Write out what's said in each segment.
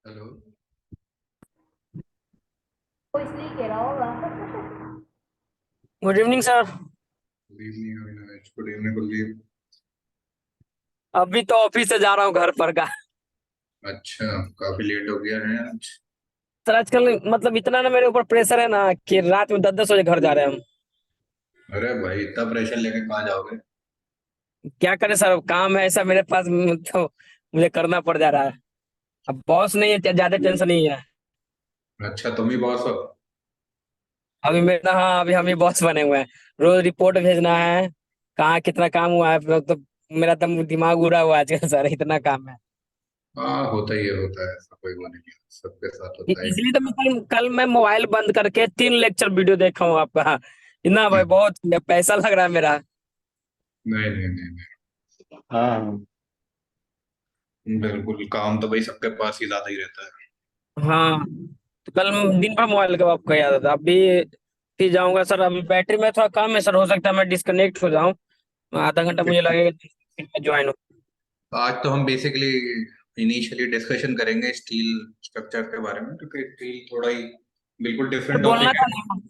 Hello. वो इसलिए कह रहा होगा। Good evening sir. Good evening Avinash, good evening Kuldeep. अभी तो ऑफिस से जा रहा हूँ घर पर का। अच्छा, काफी लेट हो गया है आज। सर आजकल मतलब इतना ना मेरे ऊपर प्रेशर है ना कि रात में 10-10 बजे घर जा रहे हैं हम। अरे भाई, इतना प्रेशर लेके कहाँ जाओगे? क्या करें सर, अब काम है ऐसा मेरे पास, तो मुझे करना पड़ जा रहा है। अब बॉस नहीं है, ज्यादा टेंशन नहीं है। अच्छा, तुम ही बॉस हो? अभी मेरा, हाँ अभी हम ही बॉस बने हुए हैं। रोज रिपोर्ट भेजना है, कहाँ कितना काम हुआ है, तो मेरा दम दिमाग उड़ा हुआ है आजकल सर, इतना काम है। हाँ, होता ही है, होता है, ऐसा कोई वो नहीं है, सबके साथ होता है। इसलिए तो मैं कल मैं मोबाइल बंद करके 3 लेक्चर वीडियो देखा हूँ आपका। इतना भाई बहुत पैसा लग रहा है मेरा। नहीं नहीं नहीं नहीं। हाँ, बिल्कुल, काम तो भाई सबके पास ही ज्यादा ही रहता है। हाँ, तो कल दिन भर मोबाइल का आपका याद था, अभी फिर जाऊंगा सर। अभी बैटरी में थोड़ा कम है सर, हो सकता है मैं डिस्कनेक्ट हो जाऊं। आधा घंटा मुझे लगेगा ज्वाइन हो। तो आज तो हम बेसिकली इनिशियली डिस्कशन करेंगे स्टील स्ट्रक्चर के बारे में, क्योंकि स्टील थोड़ा ही बिल्कुल तो डिफरेंट बोलना टॉपिक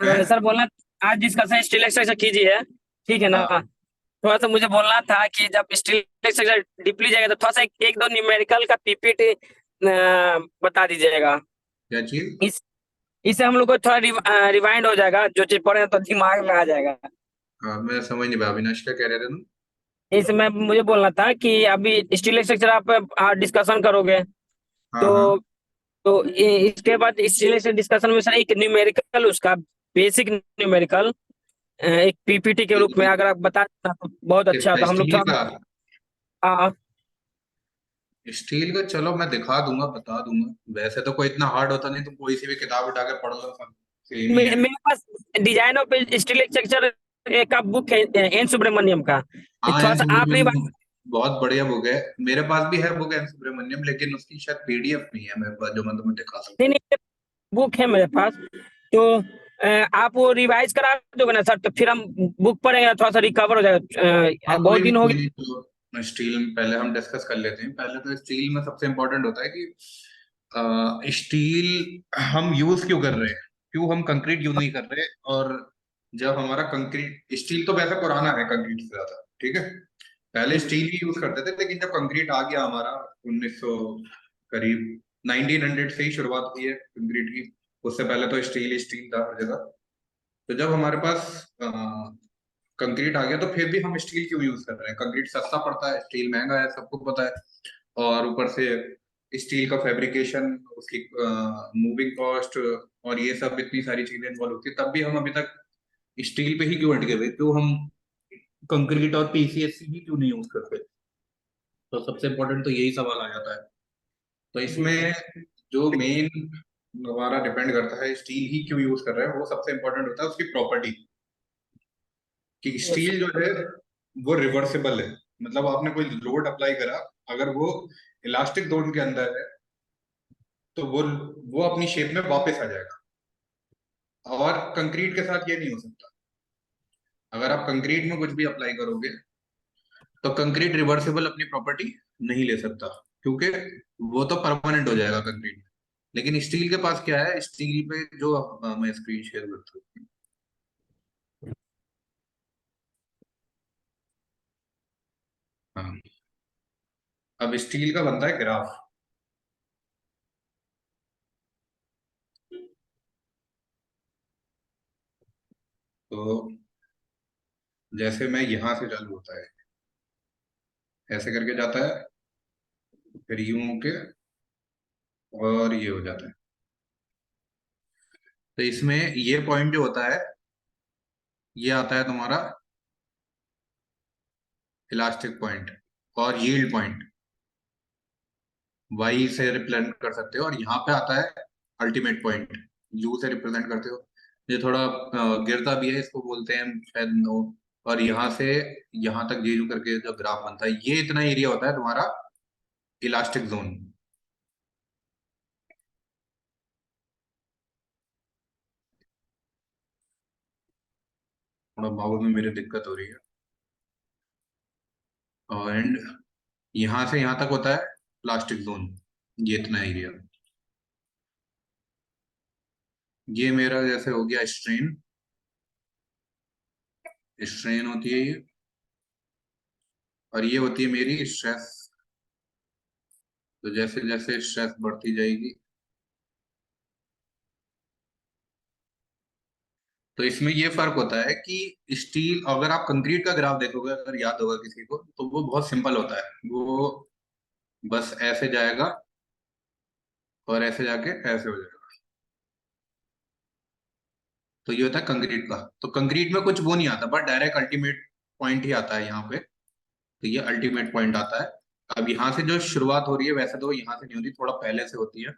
था है। ना सर, बोलना आज डिस्कशन स्टील एक्सट्रैक्शन कीजिए, ठीक है ना। हाँ, थोड़ा सा मुझे बोलना था कि जब स्टील एक्सट्रैक्शन डीपली जाएगा तो थोड़ा सा एक दो न्यूमेरिकल का पीपीटी बता दीजिएगा। क्या चीज? इस इससे हम लोग को थोड़ा रिवाइंड हो जाएगा, जो चीज पढ़े तो दिमाग में आ जाएगा। हाँ, मैं समझ नहीं पाया, अविनाश क्या कह रहे थे तुम? इसमें मुझे बोलना था कि अभी स्टील स्ट्रक्चर आप डिस्कशन करोगे, हाँ हाँ। तो इसके बाद स्टील स्ट्रक्चर डिस्कशन में सर एक न्यूमेरिकल, उसका बेसिक न्यूमेरिकल एक पीपीटी के रूप में अगर आप बता देना तो बहुत अच्छा कितना होता, हम लोग स्टील थोड़ा। का? हाँ, स्टील का चलो मैं दिखा दूंगा, बता दूंगा। वैसे तो कोई इतना हार्ड होता नहीं, तुम कोई सी भी किताब उठा के पढ़ लो, सब सेम ही है। मेरे पास डिजाइन ऑफ स्टील स्ट्रक्चर का बुक है, एन सुब्रमण्यम का। हाँ, थोड़ा एन सा आप नहीं सुब्रमण्यम बहुत बढ़िया बुक है। मेरे पास भी है बुक एन सुब्रमण्यम, लेकिन उसकी शायद पीडीएफ नहीं है मेरे पास, जो मैं तुम्हें दिखा सकता नहीं नहीं, बुक है मेरे पास। तो आप वो रिवाइज करा दोगे ना सर, तो फिर हम बुक पढ़ेंगे, थोड़ा सा रिकवर हो हूँ। हाँ, जाएगा, बहुत दिन हो कोई नहीं, गए। तो स्टील में पहले हम डिस्कस कर लेते हैं। पहले तो स्टील में सबसे इम्पोर्टेंट होता है कि स्टील हम यूज क्यों कर रहे हैं, क्यों हम कंक्रीट यूज नहीं कर रहे। और जब हमारा कंक्रीट, स्टील तो वैसे पुराना है कंक्रीट से ज्यादा, ठीक है। पहले स्टील ही यूज करते थे, लेकिन जब कंक्रीट आ गया हमारा 1900 करीब, 1900 से ही शुरुआत हुई है कंक्रीट की। उससे पहले तो स्टील ही स्टील था हर जगह। तो जब हमारे पास कंक्रीट आ गया, तो फिर भी हम स्टील क्यों यूज कर रहे हैं? कंक्रीट सस्ता पड़ता है, स्टील महंगा है, सबको पता है। और ऊपर से स्टील का फैब्रिकेशन, उसकी मूविंग कॉस्ट और ये सब इतनी सारी चीजें इन्वॉल्व होती है, तब भी हम अभी तक स्टील पे ही क्यों अटके हुए, क्यों हम कंक्रीट और पीसीएस ही क्यों नहीं यूज करते? तो सबसे इम्पोर्टेंट तो यही सवाल आ जाता है। तो इसमें जो मेन हमारा डिपेंड करता है स्टील ही क्यों यूज कर रहे हैं, वो सबसे इम्पोर्टेंट होता है उसकी प्रॉपर्टी। कि यस स्टील जो है वो रिवर्सिबल है। मतलब आपने कोई लोड अप्लाई करा, अगर वो इलास्टिक जोन के अंदर है, तो वो अपनी शेप में वापस आ जाएगा। और कंक्रीट के साथ ये नहीं हो सकता। अगर आप कंक्रीट में कुछ भी अप्लाई करोगे, तो कंक्रीट रिवर्सिबल अपनी प्रॉपर्टी नहीं ले सकता, क्योंकि वो तो परमानेंट हो जाएगा कंक्रीट में। लेकिन स्टील के पास क्या है, स्टील पे जो मैं स्क्रीन शेयर करता हूँ। हाँ, अब स्टील का बनता है ग्राफ। तो जैसे मैं यहां से चालू होता है, ऐसे करके जाता है, फिर यूं होके, और ये हो जाता है। तो इसमें ये पॉइंट जो होता है, ये आता है तुम्हारा इलास्टिक पॉइंट और यील्ड पॉइंट। वाई से रिप्रेजेंट कर सकते हो, और यहाँ पे आता है अल्टीमेट पॉइंट, यू से रिप्रेजेंट करते हो। ये थोड़ा गिरता भी है, इसको बोलते हैं शायद नो। और यहाँ से यहाँ तक ये जो करके जो ग्राफ बनता है, ये इतना एरिया होता है तुम्हारा इलास्टिक जोन। थोड़ा बाउल में मेरे दिक्कत हो रही है। एंड यहाँ से यहाँ तक होता है प्लास्टिक जोन। ये इतना एरिया, ये मेरा जैसे हो गया स्ट्रेन, स्ट्रेन होती है ये, और ये होती है मेरी स्ट्रेस। तो जैसे जैसे स्ट्रेस बढ़ती जाएगी, तो इसमें ये फर्क होता है कि स्टील, अगर आप कंक्रीट का ग्राफ देखोगे, अगर याद होगा किसी को, तो वो बहुत सिंपल होता है। वो बस ऐसे जाएगा और ऐसे जाके ऐसे हो जाएगा। तो ये होता है कंक्रीट का। तो कंक्रीट में कुछ वो नहीं आता, बट डायरेक्ट अल्टीमेट पॉइंट ही आता है यहाँ पे। तो ये अल्टीमेट पॉइंट आता है। अब यहाँ से जो शुरुआत हो रही है, वैसे तो यहाँ से नहीं होती, थोड़ा पहले से होती है,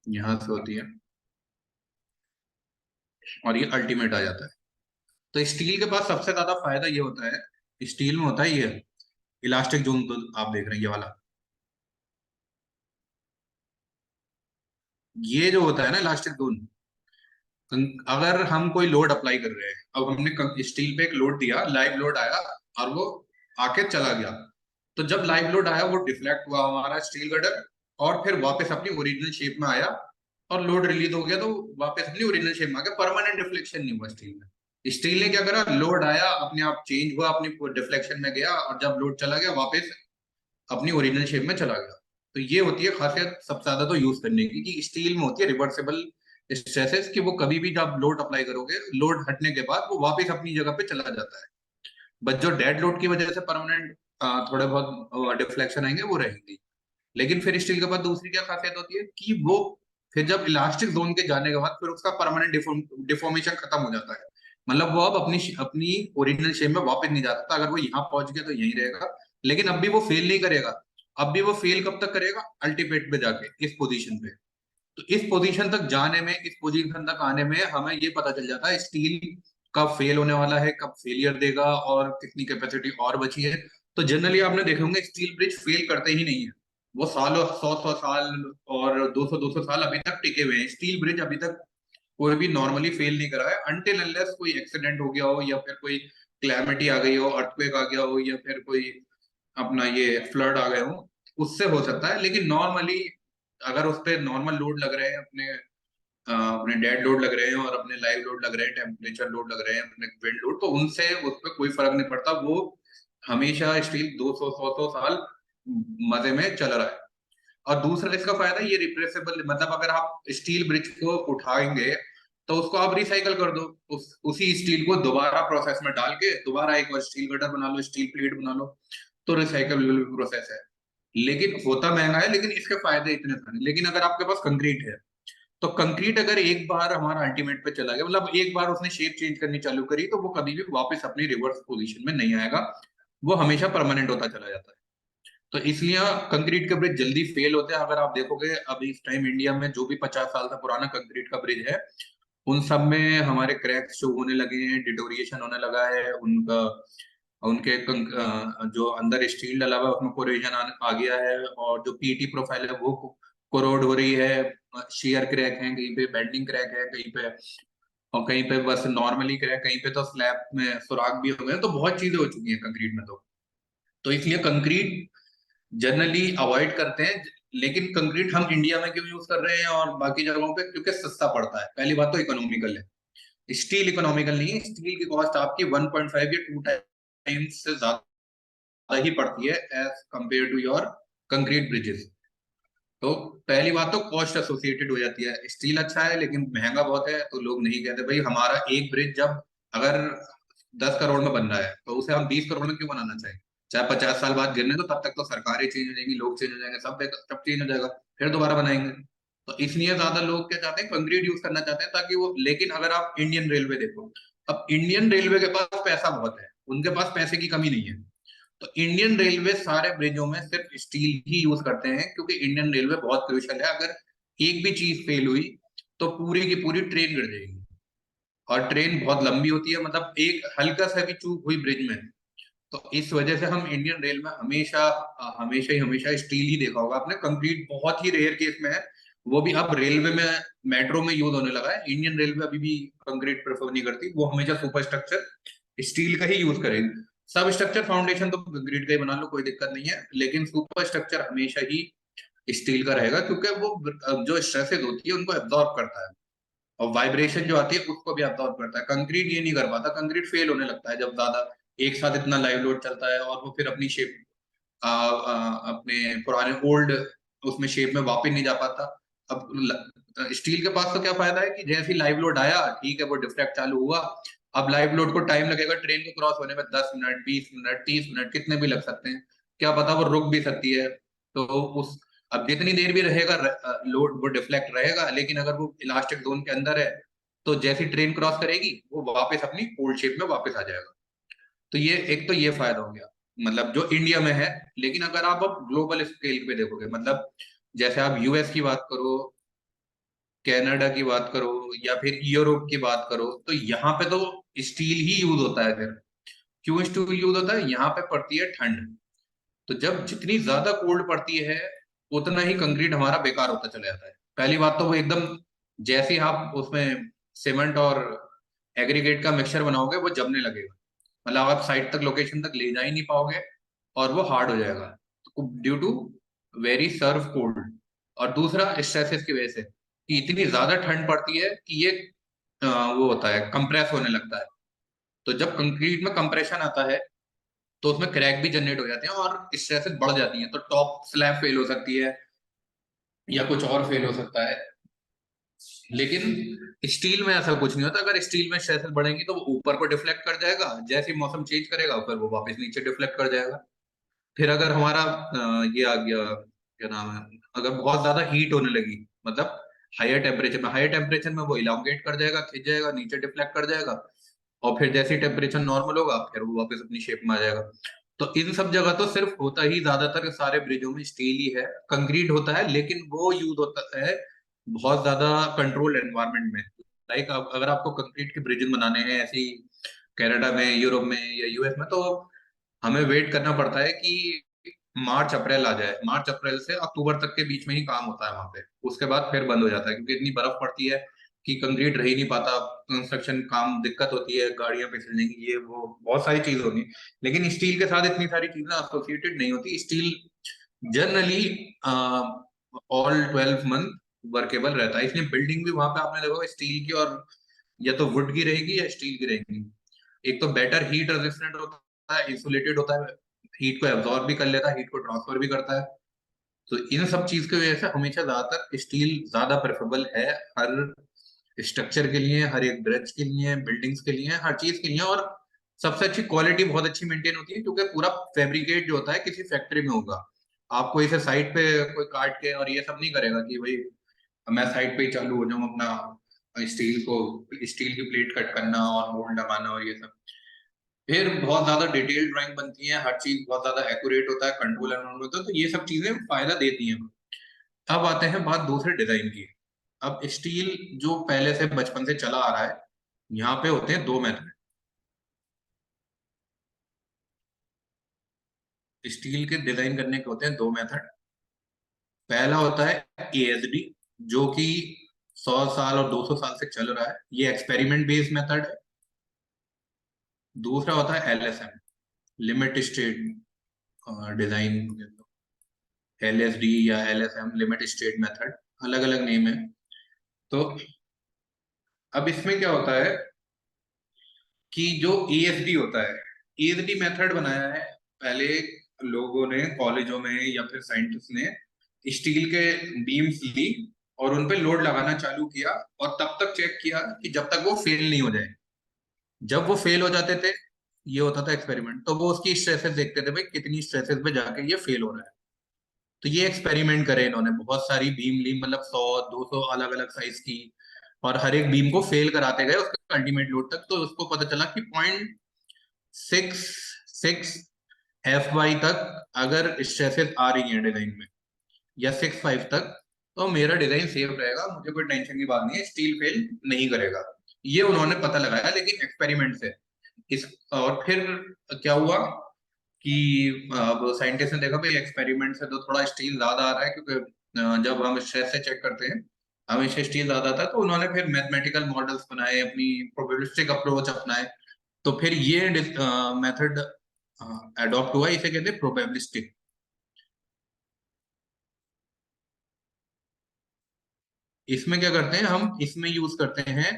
यहाँ से होती है, और ये अल्टीमेट आ जाता है। तो स्टील के पास सबसे ज्यादा फायदा ये होता है, स्टील में होता है ये इलास्टिक जोन, तो आप देख रहे हैं ये वाला, ये जो होता है ना इलास्टिक जोन, अगर हम कोई लोड अप्लाई कर रहे हैं, अब हमने स्टील पे एक लोड दिया, लाइव लोड आया, और वो आके चला गया, तो जब लाइव लोड आया वो डिफ्लेक्ट हुआ हमारा स्टील गर्डर, और फिर वापस अपनी ओरिजिनल शेप में आया, और लोड रिलीज हो गया तो वापस अपनी ओरिजिनल शेप में आ गया। परमानेंट डिफ्लेक्शन नहीं हुआ स्टील में। स्टील ने क्या करा, लोड आया अपने आप चेंज हुआ, अपनी डिफ्लेक्शन में गया, और जब लोड चला गया वापस अपनी ओरिजिनल शेप में चला गया। तो ये होती है खासियत सबसे ज्यादा तो यूज करने की, कि स्टील में होती है रिवर्सेबल स्ट्रेसेस, कि वो कभी भी जब लोड अप्लाई करोगे, लोड हटने के बाद वो वापस अपनी जगह पे चला जाता है। बट जो डेड लोड की वजह से परमानेंट थोड़े बहुत डिफ्लेक्शन आएंगे, वो रहेंगी। लेकिन फिर स्टील के बाद दूसरी क्या खासियत होती है, कि वो फिर जब इलास्टिक जोन के जाने के बाद फिर उसका परमानेंट डिफॉर्मेशन खत्म हो जाता है। मतलब वो अब अपनी अपनी ओरिजिनल शेप में वापस नहीं जा सकता। अगर वो यहाँ पहुंच गया तो यहीं रहेगा, लेकिन अब भी वो फेल नहीं करेगा। अब भी वो फेल कब तक करेगा, अल्टीमेट पे जाके, इस पोजीशन पे। तो इस पोजीशन तक जाने में, इस पोजीशन तक आने में हमें ये पता चल जाता है स्टील कब फेल होने वाला है, कब फेलियर देगा, और कितनी कैपेसिटी और बची है। तो जनरली आपने देखे होंगे स्टील ब्रिज फेल करते ही नहीं है। वो सालों, सौ सौ साल और 200 साल अभी तक टिके हुए हैं। स्टील ब्रिज अभी तक कोई भी नॉर्मली फेल नहीं करा है, अनटिल अनलेस कोई एक्सीडेंट हो गया हो, या फिर कोई क्लैमिटी आ गई हो, अर्थक्वेक आ गया हो, या फिर कोई अपना ये फ्लड आ गए हो, उससे हो सकता है। लेकिन नॉर्मली अगर उस पर नॉर्मल लोड लग रहे हैं, अपने डेड लोड लग रहे हैं, और अपने लाइव लोड लग रहे हैं, टेम्परेचर लोड लग रहे हैं, अपने विंड लोड, तो उनसे उस पर कोई फर्क नहीं पड़ता। वो हमेशा स्टील 200 100 साल मजे में चल रहा है। और दूसरा इसका फायदा, ये रिप्लेसेबल, मतलब अगर आप स्टील ब्रिज को उठाएंगे तो उसको आप रिसाइकल कर दो, उसी स्टील को दोबारा प्रोसेस में डाल के दोबारा एक और स्टील गटर बना लो, स्टील प्लेट बना लो। तो रिसाइकलेबल प्रोसेस है। लेकिन होता महंगा है, लेकिन इसके फायदे इतने सारे। लेकिन अगर आपके पास कंक्रीट है, तो कंक्रीट अगर एक बार हमारा अल्टीमेट पे चला गया, मतलब एक बार उसने शेप चेंज करनी चालू करी, तो वो कभी भी वापस अपनी रिवर्स पोजीशन में नहीं आएगा। वो हमेशा परमानेंट होता चला जाता है। तो इसलिए कंक्रीट के ब्रिज जल्दी फेल होते हैं। अगर आप देखोगे अभी इस टाइम इंडिया में जो भी 50 साल का पुराना कंक्रीट का ब्रिज है, उन सब में हमारे क्रैक्स शो होने लगे हैं, डिटोरिएशन होने लगा है उनका। उनके जो अंदर स्टील डला हुआ है उसमें कोरोजन आ गया है, और जो पीटी प्रोफाइल है वो कोरोड हो रही है। शेयर क्रैक है, कहीं पे बेंडिंग क्रैक है, कहीं पे, और कहीं पे बस नॉर्मली क्रैक, कहीं पे तो स्लैब में सुराख भी हो गए। तो बहुत चीजें हो चुकी हैं कंक्रीट में। तो इसलिए कंक्रीट जनरली अवॉइड करते हैं। लेकिन कंक्रीट हम इंडिया में क्यों यूज कर रहे हैं और बाकी जगहों पे, क्योंकि सस्ता पड़ता है। पहली बात तो इकोनॉमिकल है। स्टील इकोनॉमिकल नहीं है। स्टील की कॉस्ट आपकी 1.5 या 2 टाइम्स से ज्यादा ही पड़ती है as compared to your concrete bridges. तो पहली बात तो कॉस्ट एसोसिएटेड हो जाती है। स्टील अच्छा है लेकिन महंगा बहुत है, तो लोग नहीं कहते भाई हमारा एक ब्रिज जब अगर 10 करोड़ में बन रहा है, तो उसे हम 20 करोड़ में क्यों बनाना चाहिए। चाहे 50 साल बाद गिरने, तो तब तक तो सरकारें चेंज हो जाएंगी, लोग चेंज हो जाएंगे, सब चेंज हो जाएगा, फिर दोबारा बनाएंगे। तो इसलिए ज्यादा लोग क्या चाहते हैं, कंक्रीट यूज करना चाहते हैं, ताकि वो। लेकिन अगर आप इंडियन रेलवे देखो, अब इंडियन रेलवे के पास पैसा बहुत है, उनके पास पैसे की कमी नहीं है। तो इंडियन रेलवे सारे ब्रिजों में सिर्फ स्टील ही यूज करते हैं, क्योंकि इंडियन रेलवे बहुत क्रूशल है। अगर एक भी चीज फेल हुई तो पूरी की पूरी ट्रेन गिर जाएगी। और ट्रेन बहुत लंबी होती है, मतलब एक हल्का सा भी चूक हुई ब्रिज में, तो इस वजह से हम इंडियन रेल में हमेशा हमेशा स्टील ही देखा होगा आपने। कंक्रीट बहुत ही रेयर केस में है। वो भी अब रेलवे में, मेट्रो में यूज होने लगा है। इंडियन रेलवे अभी भी कंक्रीट प्रेफर नहीं करती, वो हमेशा सुपर स्ट्रक्चर स्टील का ही यूज करेगी। सब स्ट्रक्चर फाउंडेशन तो कंक्रीट का ही बना लो, कोई दिक्कत नहीं है, लेकिन सुपर स्ट्रक्चर हमेशा ही स्टील का रहेगा, क्योंकि वो जो स्ट्रेसेस होती है उनको एब्जॉर्ब करता है, और वाइब्रेशन जो आती है उसको भी एब्जॉर्ब करता है। कंक्रीट ये नहीं कर पाता, कंक्रीट फेल होने लगता है जब ज्यादा एक साथ इतना लाइव लोड चलता है, और वो फिर अपनी शेप अपने पुराने ओल्ड उसमें शेप में वापस नहीं जा पाता। अब स्टील के पास तो क्या फायदा है कि जैसे ही लाइव लोड आया, ठीक है, वो डिफ्रैक्ट चालू हुआ। अब लाइव लोड को टाइम लगेगा ट्रेन को क्रॉस होने में, 10 मिनट, 20 मिनट, 30 मिनट, कितने भी लग सकते हैं, क्या पता वो रुक भी सकती है। तो उस अब जितनी देर भी रहेगा लोड, वो डिफ्लेक्ट रहेगा, लेकिन अगर वो इलास्टिक जोन के अंदर है, तो जैसी ट्रेन क्रॉस करेगी वो वापस अपनी ओल्ड शेप में वापस आ जाएगा। तो ये एक तो ये फायदा हो गया, मतलब जो इंडिया में है। लेकिन अगर आप अब ग्लोबल स्केल पे देखोगे, मतलब जैसे आप यूएस की बात करो, कनाडा की बात करो, या फिर यूरोप की बात करो, तो यहाँ पे तो स्टील ही यूज होता है। फिर क्यों स्टील यूज होता है? यहाँ पे पड़ती है ठंड, तो जब जितनी ज्यादा कोल्ड पड़ती है, उतना ही कंक्रीट हमारा बेकार होता चला जाता है। पहली बात तो वो एकदम, जैसे ही आप उसमें सीमेंट और एग्रीगेट का मिक्सचर बनाओगे, वो जमने लगेगा, मतलब आप साइट तक, लोकेशन तक ले जा ही नहीं पाओगे, और वो हार्ड हो जाएगा due to very severe cold. और दूसरा स्ट्रेसेस की वजह से, कि इतनी ज्यादा ठंड पड़ती है कि ये वो होता है, कंप्रेस होने लगता है। तो जब कंक्रीट में कंप्रेशन आता है, तो उसमें क्रैक भी जनरेट हो जाते हैं और स्ट्रेसेस बढ़ जाती हैं, तो टॉप स्लैब फेल हो सकती है, या कुछ और फेल हो सकता है। लेकिन स्टील में ऐसा कुछ नहीं होता। अगर स्टील में स्ट्रेसेस बढ़ेंगी तो वो ऊपर को डिफ्लेक्ट कर जाएगा, जैसे ही मौसम चेंज करेगा फिर वो वापस नीचे डिफ्लेक्ट कर जाएगा। फिर अगर हमारा ये आ गया, क्या नाम है, अगर बहुत ज्यादा हीट होने लगी, मतलब हायर टेम्परेचर में वो इलांगेट कर जाएगा, खिंच जाएगा, नीचे डिफ्लेक्ट कर जाएगा, और फिर जैसे ही टेम्परेचर नॉर्मल होगा, फिर वो वापस अपनी शेप में आ जाएगा। तो इन सब जगह तो सिर्फ होता ही, ज्यादातर सारे ब्रिजों में स्टील ही है, कंक्रीट होता है, लेकिन वो यूज होता है बहुत ज्यादा कंट्रोल्ड एनवायरनमेंट में। लाइक अगर आपको कंक्रीट के ब्रिजेस बनाने हैं ऐसे ही कनाडा में, यूरोप में या यूएस में, तो हमें वेट करना पड़ता है कि मार्च अप्रैल आ जाए, मार्च अप्रैल से अक्टूबर तक के बीच में ही काम होता है वहां पे, उसके बाद फिर बंद हो जाता है, क्योंकि इतनी बर्फ पड़ती है कि कंक्रीट रह ही नहीं पाता, कंस्ट्रक्शन काम दिक्कत होती है, गाड़ियां फिसलने की, ये वो बहुत सारी चीज होती है। लेकिन स्टील के साथ इतनी सारी चीजें एसोसिएटेड नहीं होती। Steel generally all 12 month workable रहता है, इसलिए बिल्डिंग भी वहां पे आपने देखो स्टील की, और या तो वुड की रहेगी या स्टील की रहेगी। एक तो बेटर हीट रेजिस्टेंट होता है, इंसुलेटेड होता है, हीट को एब्जॉर्ब भी कर लेता है, हीट को ट्रांसफर भी करता है। तो इन सब चीज की वजह से हमेशा ज्यादातर स्टील ज्यादा प्रेफरेबल है, हर स्ट्रक्चर के लिए, हर एक ब्रिज के लिए, बिल्डिंग्स के लिए, हर चीज के लिए। और सबसे अच्छी क्वालिटी बहुत अच्छी मेंटेन होती है, क्योंकि पूरा फैब्रिकेट जो होता है किसी फैक्ट्री में होगा। आपको इसे साइड पे कोई काट के और ये सब नहीं करेगा कि भाई मैं साइड पे ही चालू हो जाऊं अपना स्टील की प्लेट कट करना और मोल्ड लगाना और ये सब। फिर बहुत ज्यादा डिटेल ड्राइंग बनती है, हर चीज बहुत ज्यादा एक्यूरेट होता है, कंट्रोल एनवायरमेंट होता है, तो ये सब चीजें फायदा देती हैं। अब आते हैं बात दूसरे डिजाइन की। अब स्टील जो पहले से बचपन से चला आ रहा है, यहाँ पे होते हैं दो मेथड स्टील के डिजाइन करने के, होते हैं दो मेथड। पहला होता है एएसडी, जो कि 100 साल और 200 साल से चल रहा है, ये एक्सपेरिमेंट बेस्ड मेथड है। दूसरा होता है LSM, limit state design, LSD या एलएसएम, लिमिट स्टेट मेथड, अलग अलग नेम है। तो अब इसमें क्या होता है कि जो एएसडी होता है, एएसडी मेथड बनाया है पहले लोगों ने कॉलेजों में, या फिर साइंटिस्ट ने स्टील के बीम्स ली और उन पे लोड लगाना चालू किया, और तब तक चेक किया कि जब तक वो फेल नहीं हो जाए। जब वो फेल हो जाते थे, ये होता था एक्सपेरिमेंट, तो वो उसकी स्ट्रेसेस देखते थे, भाई कितनी स्ट्रेसेस पे जाके ये फेल हो रहा है। तो ये एक्सपेरिमेंट करे इन्होंने, बहुत सारी बीम ली, मतलब 100 200 अलग अलग साइज की, और हर एक बीम को फेल कराते गए उसके अल्टीमेट लोड तक। तो उसको पता चला कि 0.66 FY तक अगर स्ट्रेसेस आ रही हैं डिजाइन में, या 6.5 तक, तो मेरा डिजाइन सेफ रहेगा, मुझे कोई टेंशन की बात नहीं है, स्टील फेल नहीं करेगा। ये उन्होंने पता लगाया, लेकिन एक्सपेरिमेंट से। इस और फिर क्या हुआ कि अब साइंटिस्ट ने देखा भाई एक्सपेरिमेंट से तो थोड़ा स्टील ज्यादा आ रहा है, क्योंकि जब हम स्ट्रेस से चेक करते हैं हमेशा स्टील ज्यादा आता है। तो उन्होंने फिर मैथमेटिकल मॉडल्स बनाए, अपनी प्रोबेबिलिस्टिक अप्रोच अपनाए। तो फिर ये मेथड अडॉप्ट हुआ, इसे कहते हैं प्रोबेबिलिस्टिक। इसमें क्या करते हैं हम, इसमें यूज करते हैं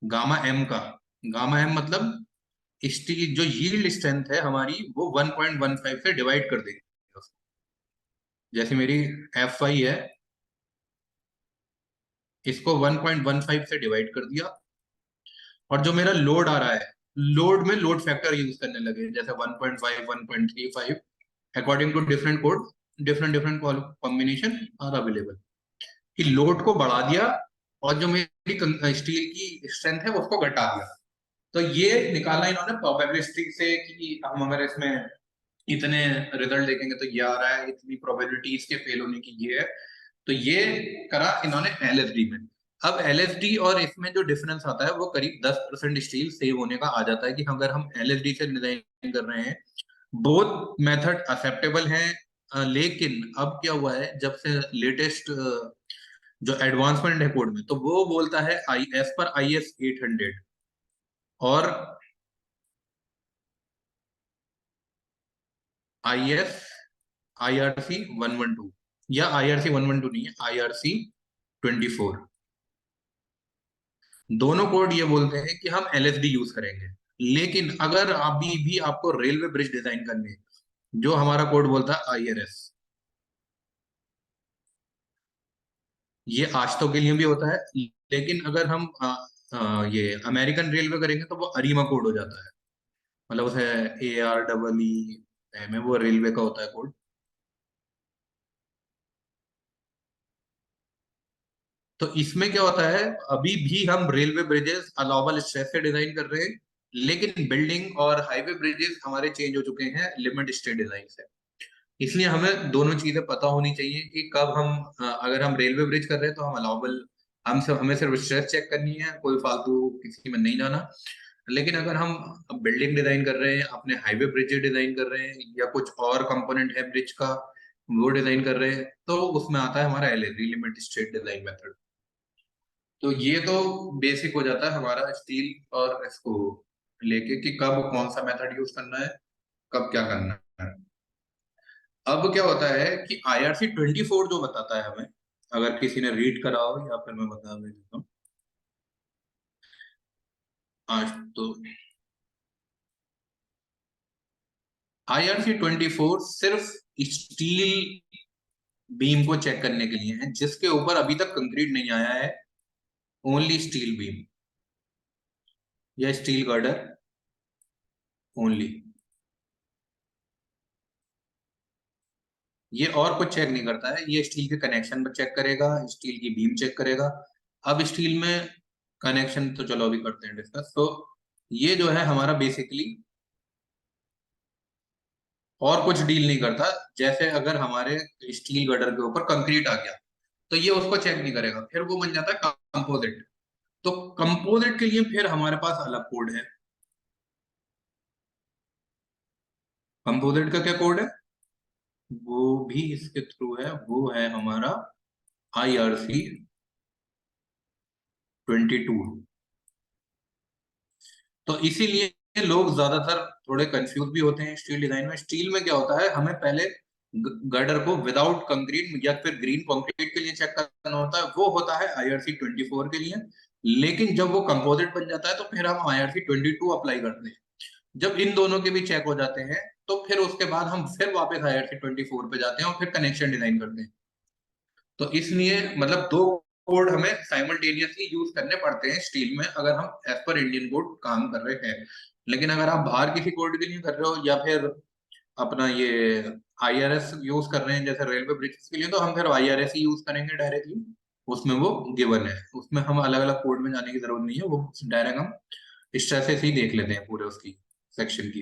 गामा एम का। गामा एम मतलब स्टील जो यील्ड स्ट्रेंथ है हमारी वो 1.15 से डिवाइड कर देंगे उसको। जैसे मेरी एफ आई है, इसको 1.15 से डिवाइड कर दिया, और जो मेरा लोड आ रहा है, लोड में लोड फैक्टर यूज करने लगे, जैसे 1.5 1.35, according to different code, different different combination are available, कि लोड को बढ़ा दिया और जो मेरी स्टील की स्ट्रेंथ है उसको घटा दिया। तो ये निकाला इन्होंने प्रोबेबिलिस्टिक से कि हम अगर इसमें इतने रिजल्ट देखेंगे तो ये आ रहा है, इतनी प्रोबेबिलिटी इसके फेल होने की ये है। तो ये करा इन्होंने एलएसडी में। अब एलएसडी और इसमें जो डिफरेंस आता है वो करीब 10% स्टील सेव होने का आ जाता है, कि अगर हम एलएसडी से डिजाइन कर रहे हैं, बोथ मेथड एक्सेप्टेबल हैं। लेकिन अब क्या हुआ है, जब से लेटेस्ट जो एडवांसमेंट है कोड में, तो वो बोलता है आई एस पर आई एस 800 और I S I R C 112, या आई आर सी 112 नहीं है, आई आर सी 24, दोनों कोड ये बोलते हैं कि हम एलएसडी यूज करेंगे। लेकिन अगर अभी भी आपको रेलवे ब्रिज डिजाइन करनी है, जो हमारा कोड बोलता है आईआरएस, ये आजतो के लिए भी होता है। लेकिन अगर हम ये अमेरिकन रेलवे करेंगे तो वो अरीमा कोड हो जाता है, मतलब उसे AREE में वो रेलवे का होता है कोड। तो इसमें क्या होता है, अभी भी हम रेलवे ब्रिजेस अलाउबल स्ट्रेस से डिजाइन कर रहे हैं, लेकिन बिल्डिंग और हाईवे ब्रिजेस हमारे चेंज हो चुके हैं लिमिट स्टेट डिजाइन से। इसलिए हमें दोनों चीजें पता होनी चाहिए कि कब हम अगर हम रेलवे ब्रिज कर रहे हैं तो हम अलाउबल, हमें सिर्फ स्ट्रेस चेक करनी है, कोई फालतू किसी में नहीं जाना। लेकिन अगर हम बिल्डिंग डिजाइन कर रहे हैं, अपने हाईवे ब्रिज डिजाइन कर रहे हैं, या कुछ और कंपोनेंट है ब्रिज का वो डिजाइन कर रहे हैं, तो उसमें आता है हमारा LSD, limit state design method. तो ये तो बेसिक हो जाता है हमारा स्टील और इसको लेके, कि कब कौन सा मेथड यूज करना है, कब क्या करना है। अब क्या होता है कि IRC 24 जो बताता है हमें, अगर किसी ने रीड करा हो या फिर मैं बता देता हूँ आज तो। IRC 24 सिर्फ स्टील बीम को चेक करने के लिए है, जिसके ऊपर अभी तक कंक्रीट नहीं आया है, ओनली स्टील बीम या स्टील गर्डर ओनली। ये और कुछ चेक नहीं करता है, ये स्टील के कनेक्शन पर चेक करेगा, स्टील की बीम चेक करेगा। अब स्टील में कनेक्शन तो चलो अभी करते हैं डिस्कस। तो ये जो है हमारा बेसिकली और कुछ डील नहीं करता। जैसे अगर हमारे स्टील गर्डर के ऊपर कंक्रीट आ गया, तो ये उसको चेक नहीं करेगा, फिर वो बन जाता है कंपोजिट। तो कंपोजिट के लिए फिर हमारे पास अलग कोड है। कंपोजिट का क्या कोड है, वो भी इसके थ्रू है, वो है हमारा IRC 22। तो इसीलिए लोग ज्यादातर थोड़े कंफ्यूज भी होते हैं स्टील डिजाइन में। स्टील में क्या होता है, हमें पहले गर्डर को विदाउट कंक्रीट या फिर ग्रीन कंक्रीट के लिए चेक करना होता है, वो होता है IRC 24 के लिए। लेकिन जब वो कंपोजिट बन जाता है तो फिर हम IRC 22 अप्लाई करते हैं। जब इन दोनों के भी चेक हो जाते हैं, तो फिर उसके बाद हम फिर वापस IRC 24 पे जाते हैं और फिर कनेक्शन डिजाइन करते हैं। तो इसलिए मतलब दो कोड हमें साइमल्टेनियसली यूज करने पड़ते हैं स्टील में, अगर हम एज पर इंडियन कोड काम कर रहे हैं। लेकिन अगर आप बाहर किसी कोड के लिए कर रहे हो, या फिर अपना ये आईआरएस यूज कर रहे हैं जैसे रेलवे ब्रिजेस के लिए, तो हम फिर आईआरएस ही यूज करेंगे डायरेक्टली। उसमें वो गिवन है, उसमें हम अलग अलग कोड में जाने की जरूरत नहीं है, वो डायरेक्ट हम स्ट्रेसेस ही देख लेते हैं पूरे उसकी सेक्शन की।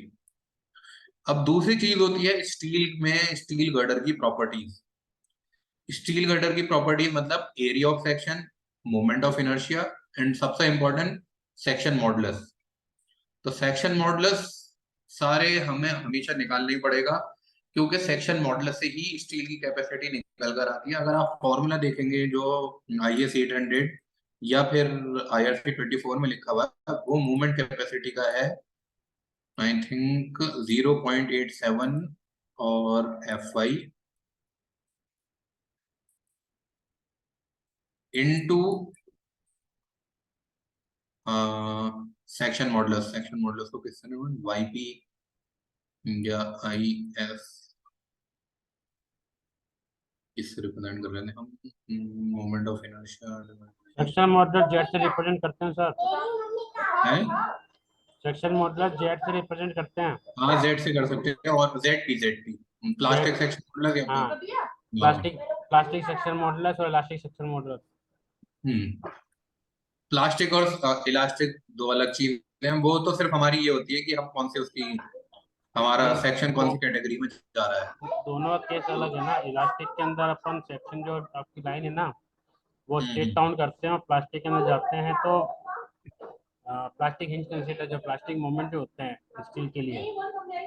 अब दूसरी चीज होती है स्टील में स्टील गर्डर की प्रॉपर्टीज। स्टील गर्डर की प्रॉपर्टी मतलब area of section, moment of inertia, and सबसे इंपॉर्टेंट सेक्शन मॉडुलस। तो सेक्शन मॉडुलस सारे हमें हमेशा निकालना ही पड़ेगा, क्योंकि सेक्शन मॉडुलस से ही स्टील की कैपेसिटी निकल कर आती है। अगर आप फॉर्मूला देखेंगे जो IS 800 या फिर IRC 24 में लिखा हुआ है, वो मूवमेंट कैपेसिटी का है आई थिंक 0.87, और FI इनटू सेक्शन मॉडुलस को किससे ने वाईपी या आई एस इससे रिप्रेजेंट कर रहे थे हम, moment of inertia section modulus Z से रिप्रेजेंट करते हैं सर। है। सेक्शन मॉडुलस जेड से रिप्रेजेंट करते हैं। हाँ जेड से कर सकते हैं, और Z P plastic section modulus या हाँ, हाँ। प्लास्टिक सेक्शन मॉडुलस और इलास्टिक सेक्शन मॉडुलस। प्लास्टिक और इलास्टिक दो अलग चीजें हैं, वो तो सिर्फ हमारी ये होती है कि हम कौन से उसकी, हमारा सेक्शन कौन सी कैटेगरी में जा रहा है। दोनों का केस अलग है ना। इलास्टिक के अंदर अपन सेक्शन जो आपकी लाइन है ना वो स्ट्रेट काउंट करते हैं, और प्लास्टिक के अंदर जाते हैं तो प्लास्टिक हिंज कंसीडर जो प्लास्टिक मोमेंट जो होते हैं स्टील के लिए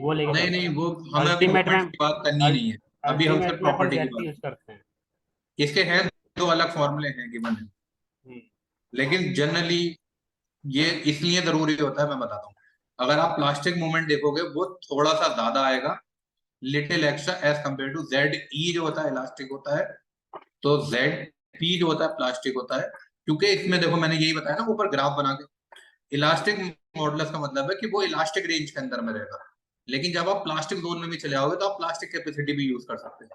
वो लेके नहीं चलते नहीं, हैं। वो हमें अभी अल्टीमेट मूवमेंट में की बात करनी नहीं है, अभी हम सिर्फ अल्टीमेट में अपन प्रॉपर्टी की जेड यूज बात। करते हैं। इसके हैं दो अलग फॉर्मूले हैं गिवन है, हम्म, लेकिन जनरली ये इसलिए जरूरी होता है, मैं बताता हूँ। अगर आप प्लास्टिक मूवमेंट देखोगे वो थोड़ा सा ज्यादा आएगा, little extra as compare to Z E जो होता है इलास्टिक होता है, तो जेड पी जो होता है प्लास्टिक होता है। क्योंकि इसमें देखो मैंने यही बताया ना ऊपर ग्राफ बना के, इलास्टिक मॉडुलस का मतलब है कि वो इलास्टिक रेंज के अंदर में रहेगा, लेकिन जब आप प्लास्टिक जोन में भी चले आओगे तो आप प्लास्टिक कैपेसिटी भी यूज कर सकते हैं।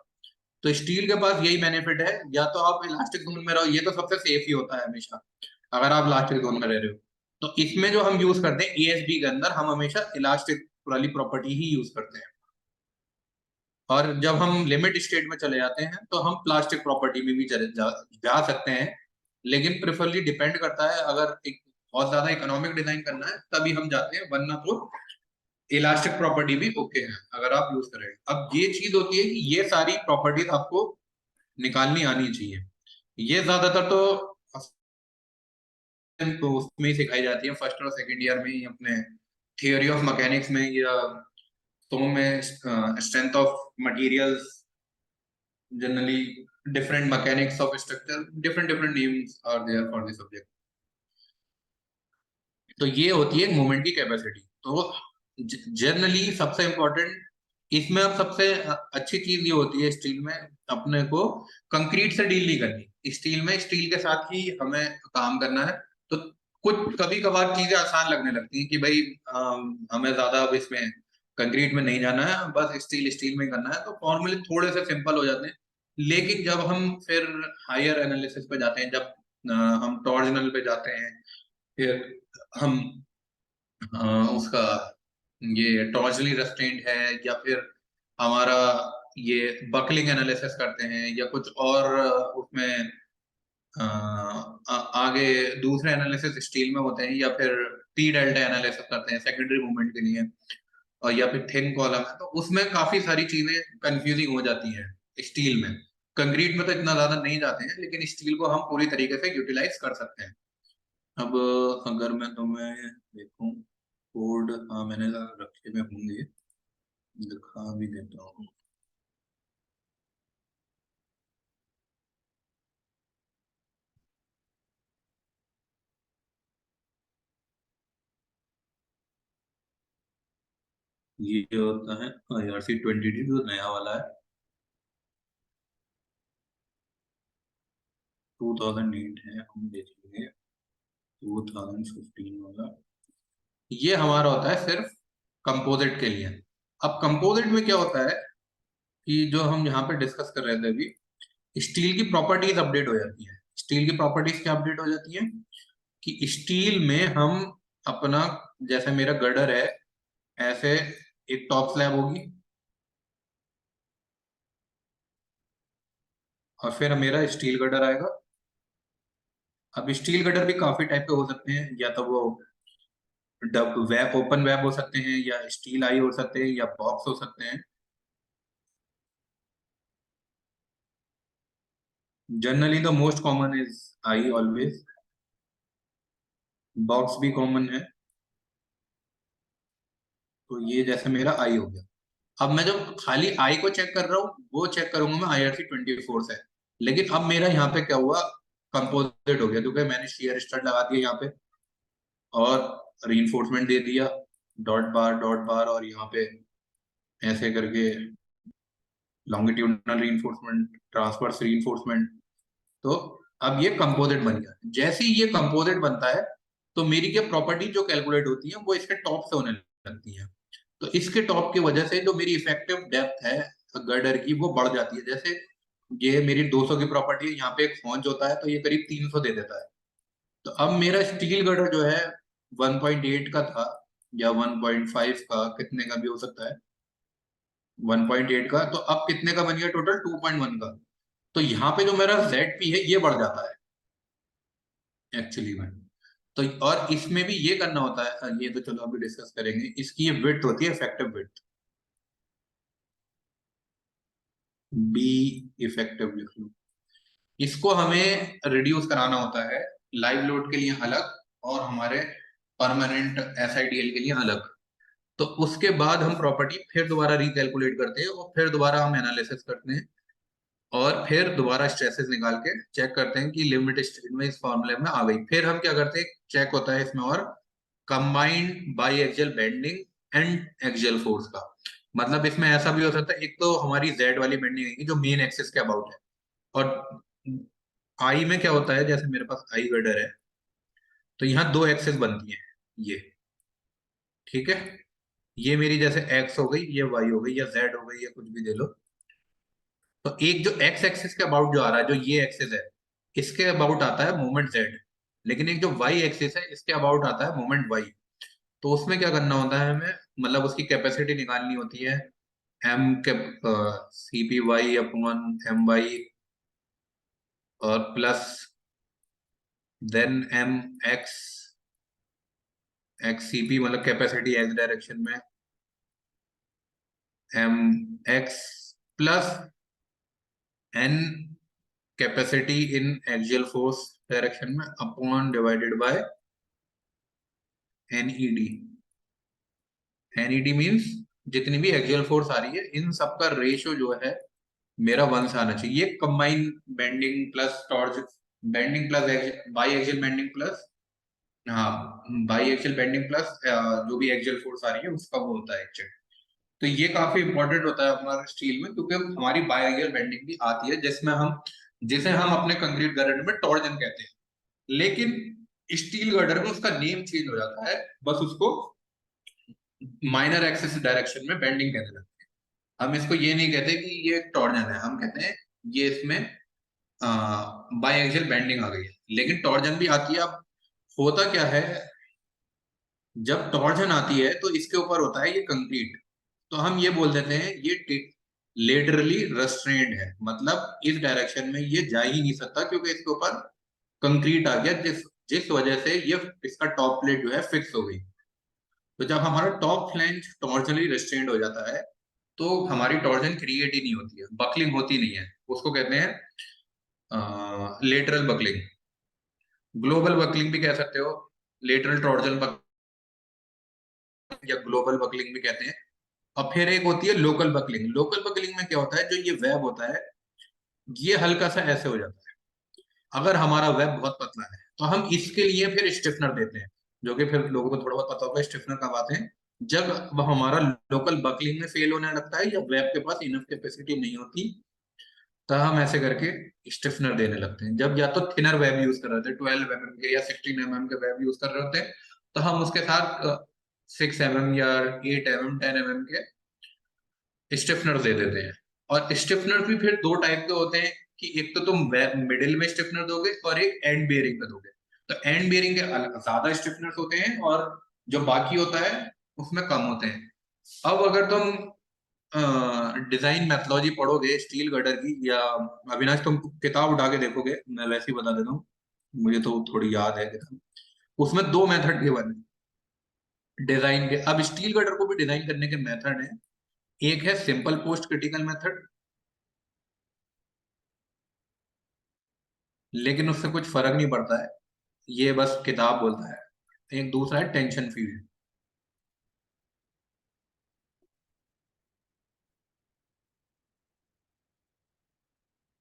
तो स्टील के पास यही बेनिफिट है, या तो आप इलास्टिक जोन में रहो, ये तो सबसे सेफ ही होता है हमेशा अगर आप इलास्टिक जोन में रह रहे हो। तो इसमें जो हम यूज करते हैं ESB के अंदर हम हमेशा इलास्टिक वाली प्रॉपर्टी ही यूज करते हैं, और जब हम लिमिट स्टेट में चले जाते हैं तो हम प्लास्टिक प्रॉपर्टी में भी जा सकते हैं, लेकिन प्रेफरली डिपेंड करता है, अगर एक बहुत ज्यादा इकोनॉमिक डिजाइन करना है तभी हम जाते हैं, वरना तो इलास्टिक प्रॉपर्टी भी ओके है अगर आप यूज करें। अब ये चीज होती है कि ये सारी प्रॉपर्टीज आपको निकालनी आनी चाहिए, ये ज्यादातर तो उसमें ही सिखाई जाती है फर्स्ट और सेकंड ईयर में ही, अपने थियोरी ऑफ मैकेनिक्स में, या तो में strength of materials, generally different mechanics of structure, different names are there for the subject। तो ये होती है मोमेंट की कैपेसिटी। तो जनरली सबसे इम्पोर्टेंट इसमें, अब सबसे अच्छी चीज ये होती है स्टील में, अपने को कंक्रीट से डील नहीं करनी स्टील में, स्टील के साथ ही हमें काम करना है। तो कुछ कभी कभार चीजें आसान लगने लगती हैं कि भाई हमें ज्यादा अब इसमें कंक्रीट में नहीं जाना है, बस स्टील स्टील में करना है, तो फॉर्मूले थोड़े से सिंपल हो जाते हैं। लेकिन जब हम फिर हायर एनालिसिस पे जाते हैं, जब हम टॉर्जनल पे जाते हैं, फिर हम उसका ये टॉर्जनली रेस्ट्रेंट है, या फिर हमारा ये बकलिंग एनालिसिस करते हैं, या कुछ और उसमें आगे दूसरे एनालिसिस स्टील में होते हैं, या फिर पी डेल्टा एनालिसिस करते हैं सेकेंडरी मूवमेंट के लिए, और या फिर थिन कॉलम है, तो उसमें काफी सारी चीजें कंफ्यूजिंग हो जाती हैं स्टील में। कंक्रीट में तो इतना ज्यादा नहीं जाते हैं, लेकिन स्टील को हम पूरी तरीके से यूटिलाइज कर सकते हैं। अब अगर मैं तुम्हें देखूं कोड, हाँ मैंने रखे में होंगे, दिखा भी देता हूँ। ये होता है IRC-22 जो नया वाला है, 2008 है, हम देखेंगे 2015 वाला। ये हमारा होता है सिर्फ कंपोजिट के लिए। अब कंपोजिट में क्या होता है कि जो हम यहाँ पे डिस्कस कर रहे थे अभी, स्टील की प्रॉपर्टीज अपडेट हो जाती है। स्टील की प्रॉपर्टीज क्या अपडेट हो जाती है कि स्टील में हम अपना, जैसे मेरा गर्डर है, ऐसे एक टॉप स्लैब होगी, और फिर मेरा स्टील गर्डर आएगा। अब स्टील गर्डर भी काफी टाइप के हो सकते हैं, या तो वो डब वेब, ओपन वेब हो सकते हैं, या स्टील आई हो सकते हैं, या बॉक्स हो सकते हैं। Generally the most common is I always, box भी कॉमन है। तो ये जैसे मेरा आई हो गया। अब मैं जब खाली आई को चेक कर रहा हूँ, वो चेक करूंगा मैं IRC-24 से। लेकिन अब मेरा यहाँ पे क्या हुआ, कंपोजिट हो गया, क्योंकि मैंने शेयर स्टड लगा दिया यहाँ पे, और रीइंफोर्समेंट दे दिया, डॉट बार, और यहाँ पे ऐसे करके लॉन्गिट्यूडनल रीइंफोर्समेंट, ट्रांसवर्स रीइंफोर्समेंट। तो अब ये कंपोजिट बन गया। जैसे ही ये कंपोजिट बनता है तो मेरी क्या प्रॉपर्टी जो कैलकुलेट होती है वो इसके टॉप से होने लगती है। तो इसके टॉप की वजह से जो मेरी इफेक्टिव डेप्थ है गर्डर की वो बढ़ जाती है। जैसे ये मेरी 200 की प्रॉपर्टी है, यहाँ पे एक हॉन्च होता है तो ये करीब 300 दे देता है। तो अब मेरा स्टील गर्डर जो है 1.8 का था या 1.5 का, कितने का भी हो सकता है, 1.8 का, तो अब कितने का बन गया टोटल 2.1 का। तो यहाँ पे जो मेरा ZP है ये बढ़ जाता है एक्चुअली में। तो और इसमें भी ये करना होता है, ये तो चलो अभी डिस्कस करेंगे। इसकी ये विड्थ होती है इफेक्टिव विड्थ, बी इफेक्टिव लिख लो। इसको हमें रिड्यूस कराना होता है लाइव लोड के लिए अलग और हमारे परमानेंट SIDL के लिए अलग। तो उसके बाद हम प्रॉपर्टी फिर दोबारा रिकैलकुलेट करते हैं और फिर दोबारा हम एनालिसिस करते हैं और फिर दोबारा स्ट्रेसेस निकाल के चेक करते हैं कि लिमिट स्टेट में इस फॉर्मूले में आ गई। फिर हम क्या करते हैं, चेक होता है इसमें और combined by axial bending and axial force का। मतलब इसमें ऐसा भी हो सकता है, एक तो हमारी Z वाली बेंडिंग आएगी जो मेन एक्सिस के अबाउट है, और आई में क्या होता है, जैसे मेरे पास आई गर्डर है तो यहाँ दो एक्सिस बनती है ये, ठीक है। ये मेरी जैसे X हो गई, ये Y हो गई या Z हो गई या कुछ भी दे लो। तो एक जो X एक्सिस के अबाउट जो आ रहा है, जो ये एक्सिस है इसके अबाउट आता है मोमेंट Z, लेकिन एक जो Y एक्सिस है इसके अबाउट आता है मोमेंट Y। तो उसमें क्या करना होता है हमें, मतलब उसकी कैपेसिटी निकालनी होती है M के CPY अपॉन MY और प्लस देन MX XCP, मतलब कैपेसिटी X डायरेक्शन में MX plus N capacity in axial force direction में upon divided by NED। NED means जितनी भी एक्सियल फोर्स आ रही है इन सबका रेशियो जो है मेरा 1 से आना चाहिए। ये combine bending plus torque bending plus biaxial bending plus, हाँ, बाई एक्सियल बेंडिंग प्लस जो भी एक्सियल फोर्स आ रही है उसका वो होता है एक्चुअली। तो ये काफी इंपॉर्टेंट होता है हमारे स्टील में, क्योंकि हमारी बाई एक्सियल बेंडिंग भी आती है जिसे हम अपने कंक्रीट गर्डर में टॉर्जन कहते हैं। लेकिन स्टील गर्डर में उसका नेम चेंज हो जाता है, बस उसको माइनर एक्सिस डायरेक्शन में बेंडिंग कहने लगते हैं। हम इसको ये नहीं कहते कि ये टॉर्जन है, हम कहते हैं ये इसमें बाई एक्सियल बेंडिंग आ गई है। लेकिन टॉर्जन भी आती है। अब होता क्या है, जब टॉर्जन आती है तो इसके ऊपर होता है ये कंक्रीट, तो हम ये बोल देते हैं ये लेटरली रेस्ट्रेन्ड है, मतलब इस डायरेक्शन में ये जा ही नहीं सकता क्योंकि इसके ऊपर कंक्रीट आ गया, जिस वजह से ये इसका टॉप प्लेट जो है फिक्स हो गई। तो जब हमारा टॉप फ्लैंज टॉर्जनली रेस्ट्रेन्ड हो जाता है तो हमारी टॉर्जन क्रिएट ही नहीं होती है, बकलिंग होती नहीं है, उसको कहते हैं लेटरल बकलिंग। ग्लोबल बकलिंग भी कह सकते हो, लेटरल टॉर्जन या ग्लोबल बकलिंग भी कहते हैं। और फिर एक होती है लोकल बकलिंग। लोकल बकलिंग में क्या होता है, जो ये वेब होता है ये हल्का सा ऐसे हो जाता है। अगर हमारा वेब बहुत पतला है तो हम इसके लिए फिर स्टिफनर देते हैं, जो कि फिर लोगों को थोड़ा बहुत पता होगा स्टिफनर कब आते हैं, जब वह हमारा लोकल बकलिंग में फेल होने लगता है या वेब के पास इनफ कैपेसिटी नहीं होती, तो हम ऐसे करके स्टिफनर देने लगते हैं। जब या तो थिनर वेब यूज कर रहे थे 12 mm के या 16 mm के वेब यूज कर रहे होते हैं तो हम उसके साथ 6 mm या 8 mm 10 mm के स्टिफनर दे देते हैं। और स्टिफनर भी फिर दो टाइप के होते हैं कि एक तो तुम मिडिल में स्टिफनर दोगे और एक एंड बेयरिंग पे दोगे। तो एंड बेयरिंग के ज्यादा स्टिफनर्स होते हैं और जो बाकी होता है उसमें कम होते हैं। अब अगर तुम डिजाइन मैथोलॉजी पढ़ोगे स्टील गर्डर की, या अविनाश तुम किताब उठा के देखोगे, मैं वैसे ही बता देता हूँ, मुझे तो थोड़ी याद है किताब, उसमें दो मेथड के बने डिजाइन के। अब स्टील गर्डर को भी डिजाइन करने के मेथड है, एक है सिंपल पोस्ट क्रिटिकल मेथड, लेकिन उससे कुछ फर्क नहीं पड़ता है, ये बस किताब बोलता है। एक दूसरा है tension field.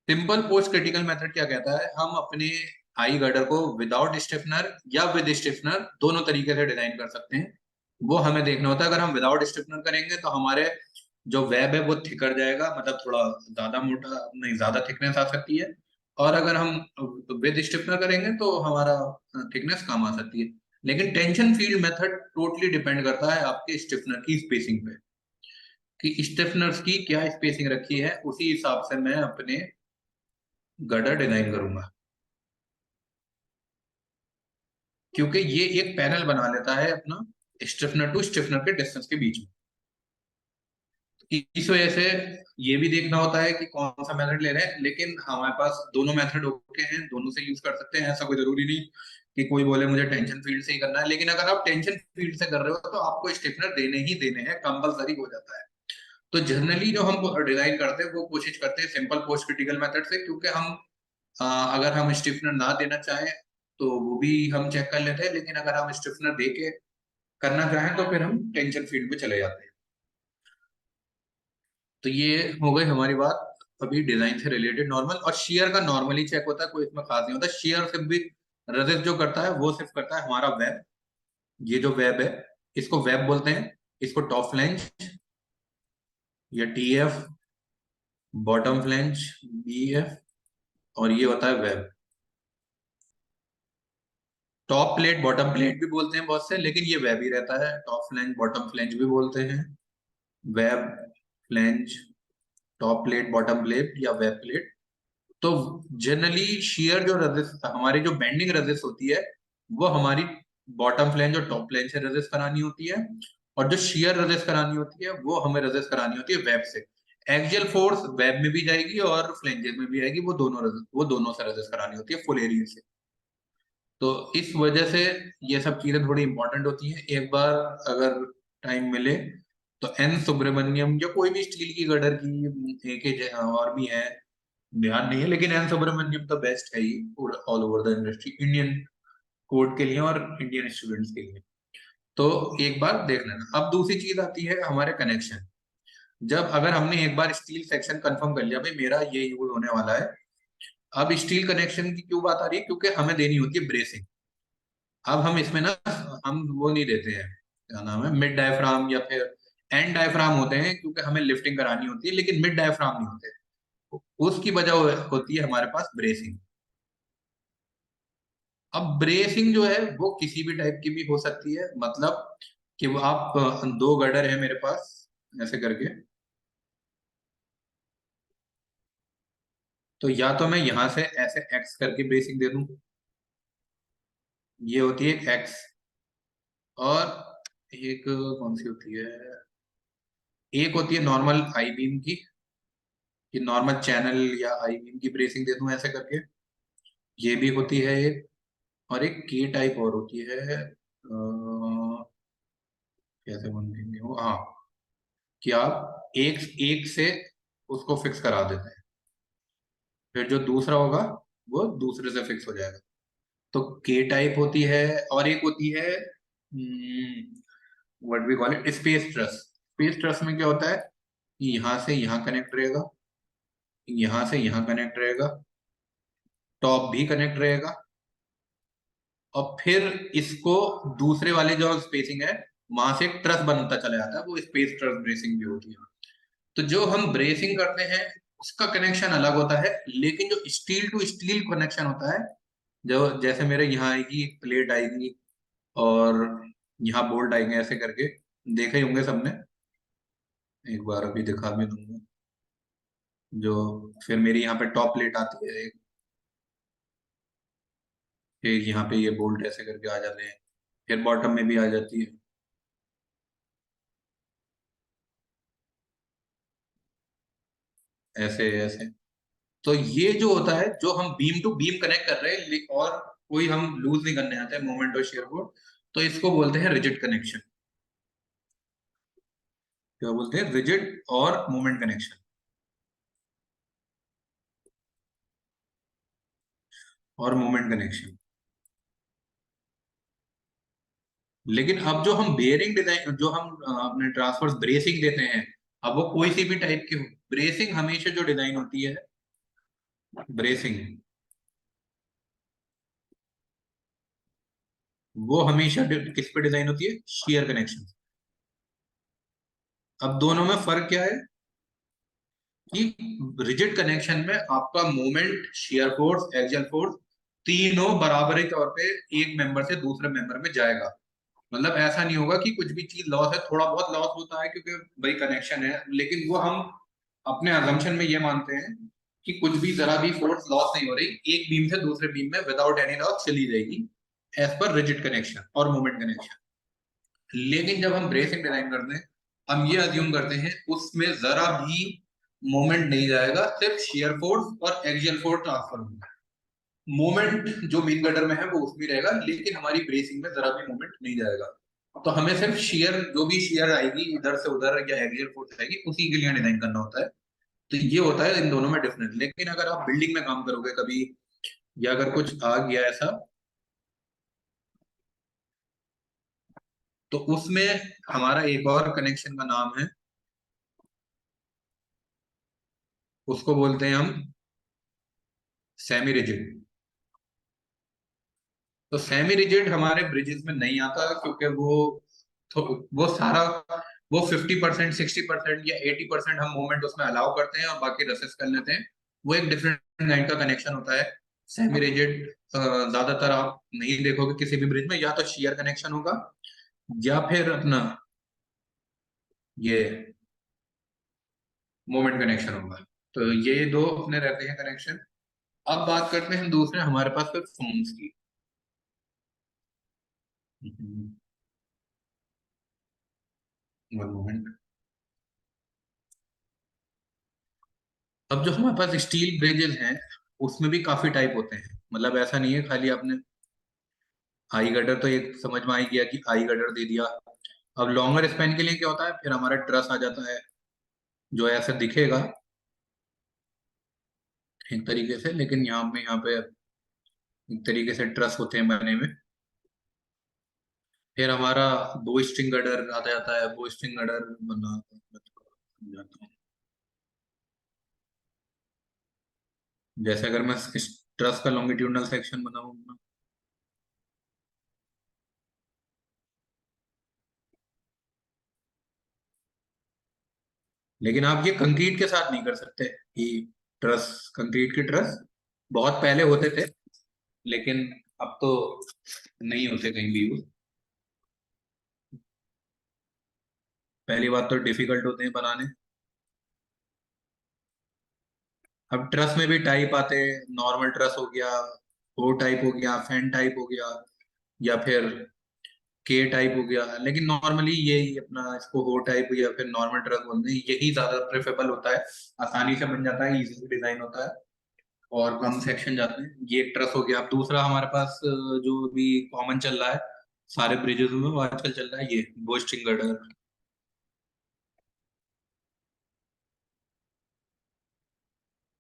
Simple post critical method क्या कहता है, हम अपने आई गर्डर को विदाउट स्टिफनर या विद स्टिफनर दोनों तरीके से डिजाइन कर सकते हैं। वो हमें देखना होता है। अगर हम विदाउट स्टिफनर करेंगे तो हमारे जो वेब है वो थिकर जाएगा, मतलब थोड़ा ज्यादा मोटा नहीं, ज्यादा थिकनेस आ सकती है। और अगर हम विद स्टिफनर करेंगे तो हमारा थिकनेस कम आ सकती है। लेकिन tension field method totally depend करता है आपके स्टिफनर की स्पेसिंग पे, कि स्टिफनर्स की क्या स्पेसिंग रखी है, उसी हिसाब से मैं अपने गडर डिजाइन करूंगा। क्योंकि ये एक पैनल बना लेता है अपना स्टिफनर टू स्टिफनर के डिस्टेंस के बीच में। इस वजह से ये भी देखना होता है कि कौन सा मेथड ले रहे हैं, लेकिन हमारे पास दोनों मेथड ओके हैं, दोनों से यूज कर सकते हैं। ऐसा कोई जरूरी नहीं कि कोई बोले मुझे टेंशन फील्ड से ही करना है, लेकिन अगर आप टेंशन फील्ड से कर रहे हो तो आपको स्टिफनर देने ही देने हैं, कंपलसरी हो जाता है। तो जनरली जो हम डिजाइन करते हैं वो कोशिश करते हैं सिंपल पोस्ट क्रिटिकल मेथड से, क्योंकि हम अगर हम स्टिफनर ना देना चाहें तो वो भी हम चेक कर लेते हैं, लेकिन अगर हम स्टिफनर दे के करना चाहें तो फिर हम टेंशन फील्ड में चले जाते हैं। तो ये हो गई हमारी बात अभी डिजाइन से रिलेटेड नॉर्मल। और शेयर का नॉर्मली चेक होता है, कोई इसमें खास नहीं होता। शेयर सिर्फ भी रजिस्ट जो करता है वो सिर्फ करता है हमारा वेब। ये जो वेब है इसको वेब बोलते हैं, इसको टॉप फ्लैंज या टीएफ, बॉटम फ्लैंज बीएफ, और ये होता है web. Top plate bottom plate भी बोलते हैं बहुत से, लेकिन ये वेब ही रहता है। टॉप फ्लैंज बॉटम फ्लैंज भी बोलते हैं, web flange, top plate bottom plate या वेब प्लेट। तो जनरली शियर जो रजिस्ट हमारी जो बेंडिंग रजिस्ट होती है वो हमारी बॉटम फ्लैंज और टॉप फ्लैंज से रजिस्ट करानी होती है, और जो शियर रजिस्ट करानी होती है वो हमें रजिस्ट करानी होती है वेब से। एक्सियल फोर्स वेब में भी जाएगी और फ्लैंजेस में भी आएगी, वो दोनों से रजिस्ट करानी होती है फुल एरिया से। तो इस वजह से ये सब चीजें थोड़ी इंपॉर्टेंट होती हैं। एक बार अगर टाइम मिले तो एन सुब्रमण्यम या कोई भी स्टील की गडर की एक और भी है, ध्यान नहीं है, लेकिन एन सुब्रमण्यम तो बेस्ट है ही all over the industry, Indian code के लिए और इंडियन स्टूडेंट्स के लिए। तो एक बार देख लेना। अब दूसरी चीज आती है हमारे कनेक्शन। जब अगर हमने एक बार स्टील सेक्शन कंफर्म कर लिया भाई मेरा ये यूज होने वाला है, अब स्टील कनेक्शन की क्यों बात आ रही है, क्योंकि हमें देनी होती है ब्रेसिंग। अब हम इसमें ना हम वो नहीं देते हैं, क्या नाम है, मिड डायफ्राम या फिर एंड डायफ्राम होते हैं, क्योंकि हमें लिफ्टिंग करानी होती है, लेकिन मिड डायफ्राम नहीं होते। उसकी वजह होती है हमारे पास ब्रेसिंग। अब ब्रेसिंग जो है वो किसी भी टाइप की भी हो सकती है, मतलब कि वो आप दो गर्डर है मेरे पास ऐसे करके, तो या तो मैं यहां से ऐसे एक्स करके ब्रेसिंग दे दूं, ये होती है एक एक्स। और एक कौन सी होती है, एक होती है नॉर्मल आई बीम की, कि नॉर्मल चैनल या आई बीम की ब्रेसिंग दे दूं ऐसे करके, ये भी होती है एक। और एक के टाइप और होती है, कैसे बनती है वो, हाँ, कि आप एक एक से उसको फिक्स करा देते हैं, फिर जो दूसरा होगा वो दूसरे से फिक्स हो जाएगा। तो के टाइप होती है। और एक होती है what we call it space truss. Space truss में क्या होता है कि यहाँ से यहाँ कनेक्ट रहेगा, यहाँ से यहाँ कनेक्ट रहेगा, टॉप भी कनेक्ट रहेगा, और फिर इसको दूसरे वाले जो स्पेसिंग है वहां से एक ट्रस बनता चला जाता है, वो स्पेस ट्रस ब्रेसिंग भी होती है। तो जो हम ब्रेसिंग करते हैं उसका कनेक्शन अलग होता है, लेकिन जो स्टील टू स्टील कनेक्शन होता है, जो जैसे मेरे यहाँ आएगी एक प्लेट आएगी और यहाँ बोल्ट आएंगे ऐसे करके, देखे ही होंगे सबने, एक बार अभी दिखा भी दूंगा। जो फिर मेरी यहाँ पे टॉप प्लेट आती है एक, फिर यहाँ पे ये बोल्ट ऐसे करके आ जाते हैं, फिर बॉटम में भी आ जाती है ऐसे ऐसे। तो ये जो होता है, जो हम बीम टू बीम कनेक्ट कर रहे हैं और कोई हम लूज नहीं करने आते हैं मोमेंट और शेयर को, तो इसको बोलते हैं रिजिड कनेक्शन। क्या बोलते हैं, रिजिड और मोमेंट कनेक्शन, और मोमेंट कनेक्शन। लेकिन अब जो हम बेयरिंग डिजाइन, जो हम अपने ट्रांसफर ब्रेसिंग देते हैं, अब वो कोई सी भी टाइप की हो, ब्रेसिंग हमेशा जो डिजाइन होती है, ब्रेसिंग वो हमेशा किस पे डिजाइन होती है, शेयर कनेक्शन। अब दोनों में फर्क क्या है, कि रिजिड कनेक्शन में आपका moment, shear force, axial force तीनों बराबरी तौर पे एक मेंबर से दूसरे मेंबर में जाएगा। मतलब ऐसा नहीं होगा कि कुछ भी चीज लॉस है, थोड़ा बहुत लॉस होता है क्योंकि भाई कनेक्शन है, लेकिन वो हम अपने अजम्पशन में ये मानते हैं कि कुछ भी जरा भी फोर्स लॉस नहीं हो रही, एक बीम से दूसरे बीम में विदाउट एनी लॉस चली जाएगी, एज पर रिजिड कनेक्शन और मोमेंट कनेक्शन। लेकिन जब हम ब्रेसिंग डिजाइन करते हैं, हम ये अज्यूम करते हैं उसमें जरा भी मोमेंट नहीं जाएगा, सिर्फ शियर फोर्स और एक्सियल फोर्स ट्रांसफर होगा। मोमेंट जो मेन गटर में है वो उसमें रहेगा, लेकिन हमारी ब्रेसिंग में जरा भी मोमेंट नहीं जाएगा। तो हमें सिर्फ शियर, जो भी शियर आएगी इधर से उधर या एक्सियल फोर्स आएगी, उसी के लिए डिजाइन करना होता है। तो ये होता है इन दोनों में डिफरेंस। लेकिन अगर आप बिल्डिंग में काम करोगे कभी, या अगर कुछ आ गया ऐसा, तो उसमें हमारा एक और कनेक्शन का नाम है, उसको बोलते हैं हम सेमी रिजिड। तो सेमी रिजिड हमारे ब्रिजेस में नहीं आता, क्योंकि तो वो सारा वो 50%, 60% या 80% हम मूवमेंट उसमें अलाउ करते हैं और बाकी रसेस कर लेते हैं। वो एक डिफरेंट काइंड का कनेक्शन होता है। सेमी रिजिड ज्यादातर आप नहीं देखोगे किसी भी ब्रिज में, या तो शियर कनेक्शन होगा या फिर अपना ये मोमेंट कनेक्शन होगा। तो ये दो अपने रहते हैं कनेक्शन। अब बात करते हैं दूसरे हमारे पास फिर फोम्स की। One moment. अब जो हमारे पास स्टील ब्रिजेस हैं, उसमें भी काफी टाइप होते हैं। मतलब ऐसा नहीं है खाली आपने आई गटर, तो एक समझ में आ ही गया कि आई गटर दे दिया। अब लॉन्गर स्पैन के लिए क्या होता है, फिर हमारा ट्रस आ जाता है, जो ऐसा दिखेगा एक तरीके से, लेकिन यहाँ पे एक तरीके से ट्रस होते हैं बने में। फिर हमारा बो स्ट्रिंग गटर आ जाता है। बो स्ट्रिंग गटर बना जाता है, जैसे अगर मैं इस ट्रस का लॉन्गिट्यूडनल सेक्शन बनाऊंगा, लेकिन आप ये कंक्रीट के साथ नहीं कर सकते कि ट्रस, कंक्रीट की ट्रस बहुत पहले होते थे, लेकिन अब तो नहीं होते कहीं भी यूज। पहली बात तो डिफिकल्ट होते हैं बनाने। अब ट्रस में भी टाइप आते हैं, नॉर्मल ट्रस हो गया, ओ टाइप हो गया, फैन टाइप हो गया, या फिर के टाइप हो गया। लेकिन नॉर्मली यही अपना इसको हो टाइप या फिर नॉर्मल ट्रस बोलते हैं, यही ज्यादा प्रेफरेबल होता है। आसानी से बन जाता है, इजी डिजाइन होता है और कम सेक्शन जाते हैं। ये एक ट्रस हो गया। अब दूसरा हमारे पास जो भी कॉमन चल रहा है सारे ब्रिजेस में, वो आजकल चल रहा है ये बो स्ट्रिंग गर्डर।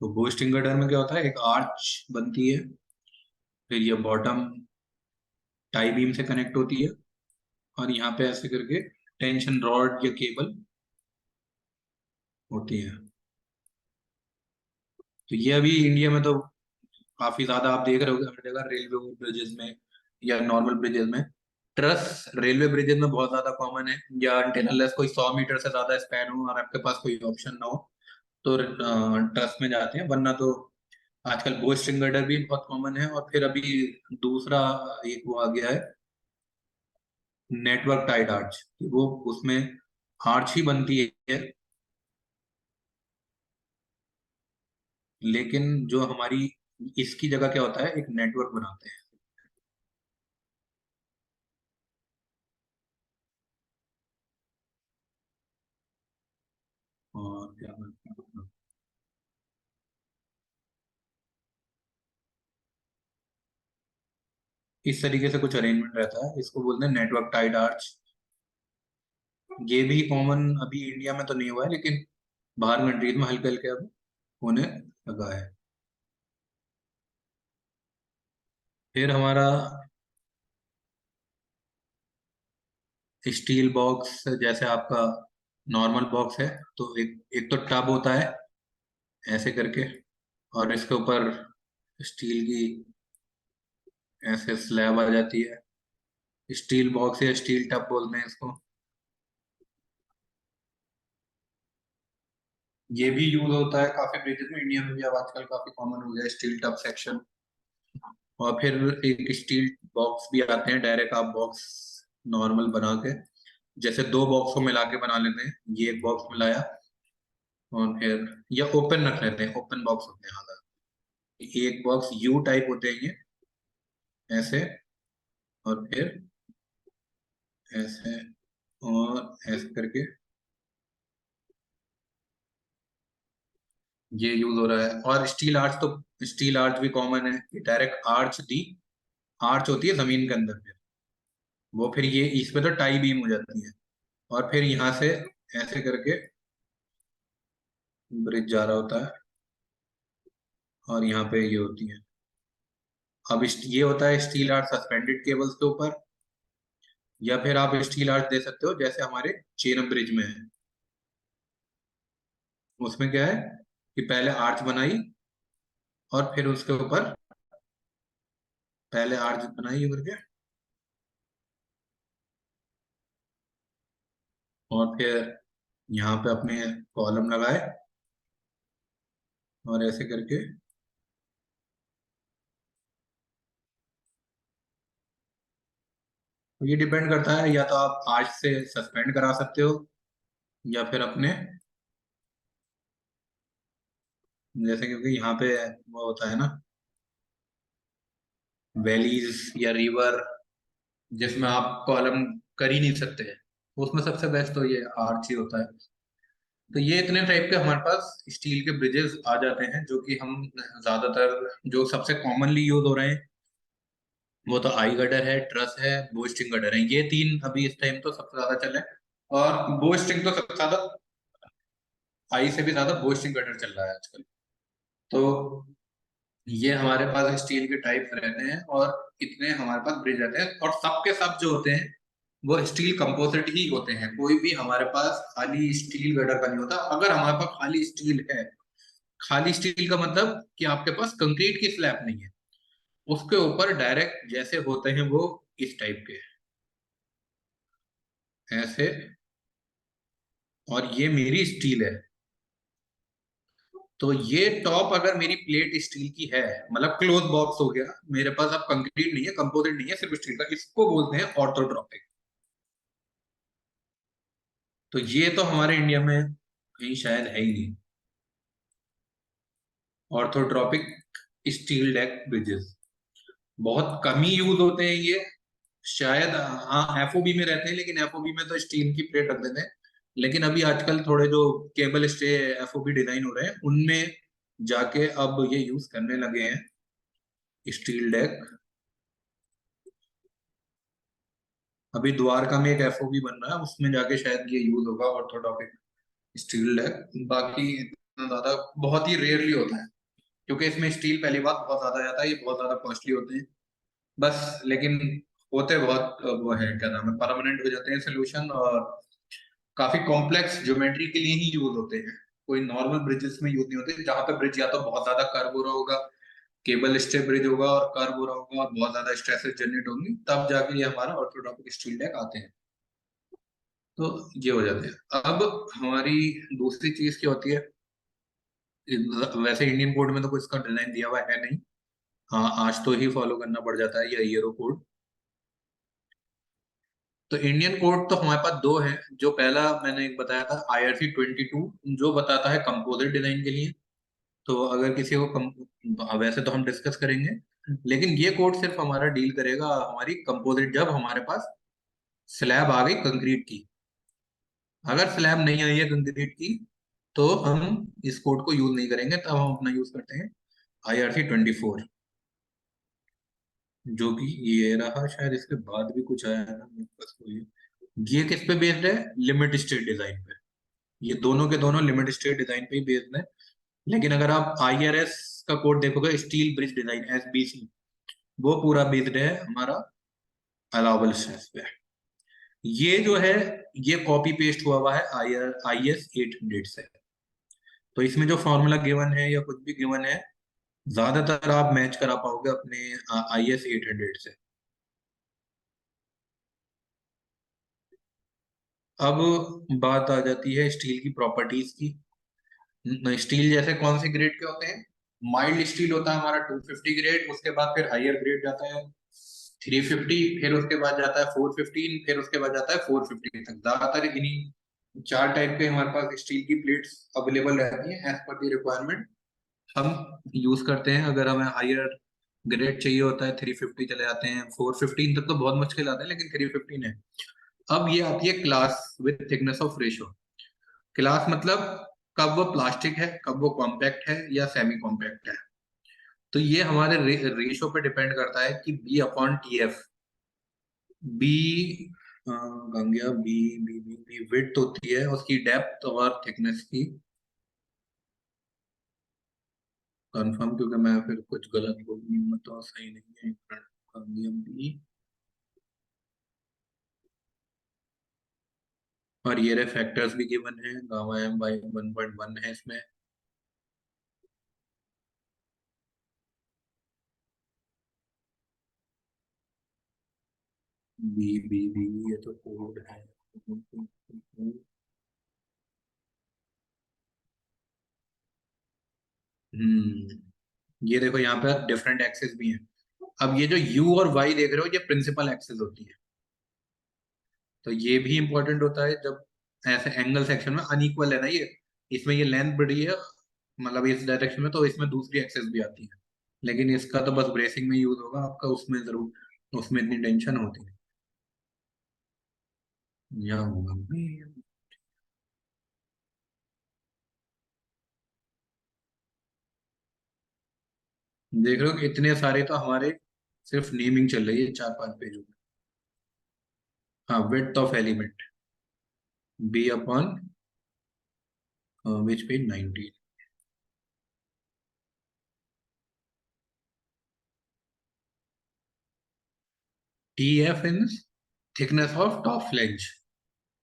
तो बो स्ट्रिंग गर्डर में क्या होता है, एक आर्च बनती है, फिर ये बॉटम टाई बीम से कनेक्ट होती है, और यहाँ पे ऐसे करके टेंशन रॉड या केबल होती है। तो ये अभी इंडिया में तो काफी ज्यादा आप देख रहे होगे हर जगह, रेलवे ब्रिजेस में या नॉर्मल ब्रिजेस में। ट्रस रेलवे ब्रिजेस में बहुत ज्यादा कॉमन है, या अनटिल कोई 100 मीटर से ज्यादा स्पैन हो और आपके पास कोई ऑप्शन ना हो, तो ट्रस में जाते हैं। वरना तो आजकल बो स्ट्रिंग गर्डर भी बहुत कॉमन है। और फिर अभी दूसरा एक वो आ गया है, नेटवर्क टाइड आर्च। वो उसमें आर्च ही बनती है, लेकिन जो हमारी इसकी जगह क्या होता है, एक नेटवर्क बनाते हैं। और क्या बनता है? इस तरीके से कुछ अरेंजमेंट रहता है, इसको बोलते हैं नेटवर्क टाइड आर्च। ये भी कॉमन अभी इंडिया में तो नहीं हुआ है, लेकिन बाहर कंट्रीज में हल्के हल्के अब होने लगा है। फिर हमारा स्टील बॉक्स, जैसे आपका नॉर्मल बॉक्स है, तो एक एक तो टब होता है ऐसे करके, और इसके ऊपर स्टील की ऐसे स्लैब आ जाती है। स्टील बॉक्स या स्टील टब बोलते हैं इसको। ये भी यूज होता है काफी ब्रिजेस में, इंडिया में भी अब आजकल काफी कॉमन हो गया स्टील टब सेक्शन। और फिर एक स्टील बॉक्स भी आते हैं, डायरेक्ट आप बॉक्स नॉर्मल बना के, जैसे दो बॉक्स को मिला के बना लेते हैं, ये एक बॉक्स मिलाया और फिर या ओपन रख लेते हैं, ओपन बॉक्स होते हैं हाँ, एक बॉक्स यू टाइप होते हैं ये ऐसे, और फिर ऐसे और ऐसे करके ये यूज हो रहा है। और स्टील आर्च, तो स्टील आर्च भी कॉमन है, ये डायरेक्ट आर्च दी, आर्च होती है जमीन के अंदर, फिर वो फिर ये इसमें तो टाई बीम हो जाती है, और फिर यहाँ से ऐसे करके ब्रिज जा रहा होता है और यहाँ पे ये होती है। अब ये होता है स्टील आर्च सस्पेंडेड केबल्स के ऊपर, या फिर आप स्टील आर्च दे सकते हो जैसे हमारे चेनम ब्रिज में है। उसमें क्या है कि पहले आर्च बनाई और फिर उसके ऊपर पहले आर्च बनाई करके, और फिर यहाँ पे अपने कॉलम लगाए और ऐसे करके ये डिपेंड करता है, या तो आप आर्च से सस्पेंड करा सकते हो या फिर अपने जैसे, क्योंकि यहाँ पे वो होता है ना वैलीज या रिवर जिसमें आप कॉलम कर ही नहीं सकते हैं, उसमें सबसे बेस्ट तो ये आर्च ही होता है। तो ये इतने टाइप के हमारे पास स्टील के ब्रिजेस आ जाते हैं, जो कि हम ज्यादातर जो सबसे कॉमनली यूज हो रहे हैं वो तो आई गडर है, ट्रस है, बो स्ट्रिंग गडर है, ये तीन अभी इस टाइम तो सबसे ज्यादा चल रहे हैं। और बो स्ट्रिंग तो सबसे ज्यादा, आई से भी ज्यादा बो स्ट्रिंग गडर चल रहा है आजकल। तो ये हमारे पास स्टील के टाइप रहते हैं, और इतने हमारे पास ब्रिज रहते हैं, और सब के सब जो होते हैं वो स्टील कंपोजिट ही होते हैं। कोई भी हमारे पास खाली स्टील गडर का नहीं होता। अगर हमारे पास खाली स्टील है, खाली स्टील का मतलब कि आपके पास कंक्रीट की स्लैब नहीं है, उसके ऊपर डायरेक्ट जैसे होते हैं वो इस टाइप के ऐसे, और ये मेरी स्टील है। तो ये टॉप अगर मेरी प्लेट स्टील की है, मतलब क्लोज बॉक्स हो गया मेरे पास, अब कंक्रीट नहीं है, कंपोजिट नहीं है, सिर्फ स्टील का, इसको बोलते हैं ऑर्थोट्रॉपिक। तो ये तो हमारे इंडिया में कहीं शायद है ही नहीं, ऑर्थोट्रॉपिक स्टील डेक ब्रिजेस बहुत कम ही यूज होते हैं ये। शायद हाँ एफओबी में रहते हैं, लेकिन एफओबी में तो स्टील की प्लेट रख देते हैं। लेकिन अभी आजकल थोड़े जो केबल स्टे एफओबी डिजाइन हो रहे हैं उनमें जाके अब ये यूज करने लगे हैं स्टील डेक। अभी द्वारका में एक एफओबी बन रहा है, उसमें जाके शायद ये यूज होगा ऑर्थोटॉपिक स्टील डेक। बाकी इतना ज्यादा बहुत ही रेयरली होता है, क्योंकि इसमें स्टील पहली बात बहुत ज्यादा जाता है, ये बहुत ज्यादा कॉस्टली होते हैं बस। लेकिन होते बहुत वो है क्या नाम है, परमानेंट हो जाते हैं सोल्यूशन, और काफी कॉम्प्लेक्स ज्योमेट्री के लिए ही यूज होते हैं। कोई नॉर्मल ब्रिजेस में यूज नहीं होते, जहां पे ब्रिज या तो बहुत ज्यादा कर्व हो रहा होगा, केबल स्टे ब्रिज होगा और कर्व हो रहा होगा और बहुत ज्यादा स्ट्रेसेस जनरेट होंगी, तब जाके ये हमारा ऑर्थोटॉपिक स्टील डेक आते हैं। तो ये हो जाते हैं। अब हमारी दूसरी चीज क्या होती है, वैसे इंडियन कोड में तो कुछ इसका डिजाइन दिया हुआ है नहीं, हाँ आज तो ही फॉलो करना पड़ जाता है ये यूरो कोड। तो इंडियन कोड तो हमारे पास दो है, जो पहला मैंने एक बताया था IRC 22, जो बताता है कंपोजिट डिजाइन के लिए। तो अगर किसी को वैसे तो हम डिस्कस करेंगे, लेकिन ये कोड सिर्फ हमारा डील करेगा हमारी कंपोजिट, जब हमारे पास स्लैब आ गई कंक्रीट की। अगर स्लैब नहीं आई है कंक्रीट की तो हम इस कोड को यूज नहीं करेंगे, तब हम अपना यूज करते हैं IRC 24, जो कि ये रहा। शायद इसके बाद भी कुछ आया है ना मेरे पास, कोई ये किस पे बेस्ड है, लिमिट स्टेट डिजाइन पे। ये दोनों के दोनों लिमिट स्टेट डिजाइन पे ही बेस्ड है। लेकिन अगर आप IRS का कोड देखोगे, स्टील ब्रिज डिजाइन SBC, वो पूरा बेस्ड है हमारा अलाउबल स्ट्रेस पे। ये जो है ये कॉपी पेस्ट हुआ हुआ है IS 800 से। तो इसमें जो फॉर्मूला गिवन है या कुछ भी गिवन है, ज्यादातर आप मैच करा पाओगे अपने IS 800 से। अब बात आ जाती है स्टील की प्रॉपर्टीज की। स्टील जैसे कौन से ग्रेड के होते हैं? माइल्ड स्टील होता है हमारा 250 ग्रेड, उसके बाद फिर हायर ग्रेड जाता है 350, फिर उसके बाद जाता है 415, फिर उसके बाद जाता है 450 तक। ज्यादातर इन्हीं 4 टाइप के हमारे पास स्टील की प्लेट्स अवेलेबल रहती हैं एज पर दी रिक्वायरमेंट। हम यूज करते हैं। अगर हमें हायर ग्रेड चाहिए होता है 350 चले जाते हैं, 415 तक तो बहुत मुश्किल आता है, लेकिन 315 है। अब ये आती है class with thickness of ratio. Class मतलब कब वो प्लास्टिक है, कब वो कॉम्पैक्ट है या सेमी कॉम्पैक्ट है। तो ये हमारे रेशो पे डिपेंड करता है कि be upon T F. B गंगिया B B B B width होती है उसकी डेप्थ और थिकनेस की। कंफर्म, क्योंकि मैं फिर कुछ गलत बोल नहीं तो सही नहीं है। गंगिया बी, और ये रहे फैक्टर्स भी गिवन है, गामा एम बाई 1.1 है इसमें। बी बी बी ये तो कोड है। ये देखो यहाँ पे डिफरेंट एक्सेस भी हैं। अब ये जो u और y देख रहे हो, ये प्रिंसिपल एक्सेस होती है। तो ये भी इंपॉर्टेंट होता है जब ऐसे एंगल सेक्शन में अनइक्वल है ना ये, इसमें ये लेंथ बड़ी है मतलब इस डायरेक्शन में, तो इसमें दूसरी एक्सेस भी आती है। लेकिन इसका तो बस ब्रेसिंग में यूज होगा आपका, उसमें जरूर उसमें इतनी टेंशन होती है। यहाँ होगा देख रहे हो कि इतने सारे तो हमारे सिर्फ नेमिंग चल रही है 4-5 पेजों में। हाँ, width of element b upon which page 19। T f in thickness of top flange,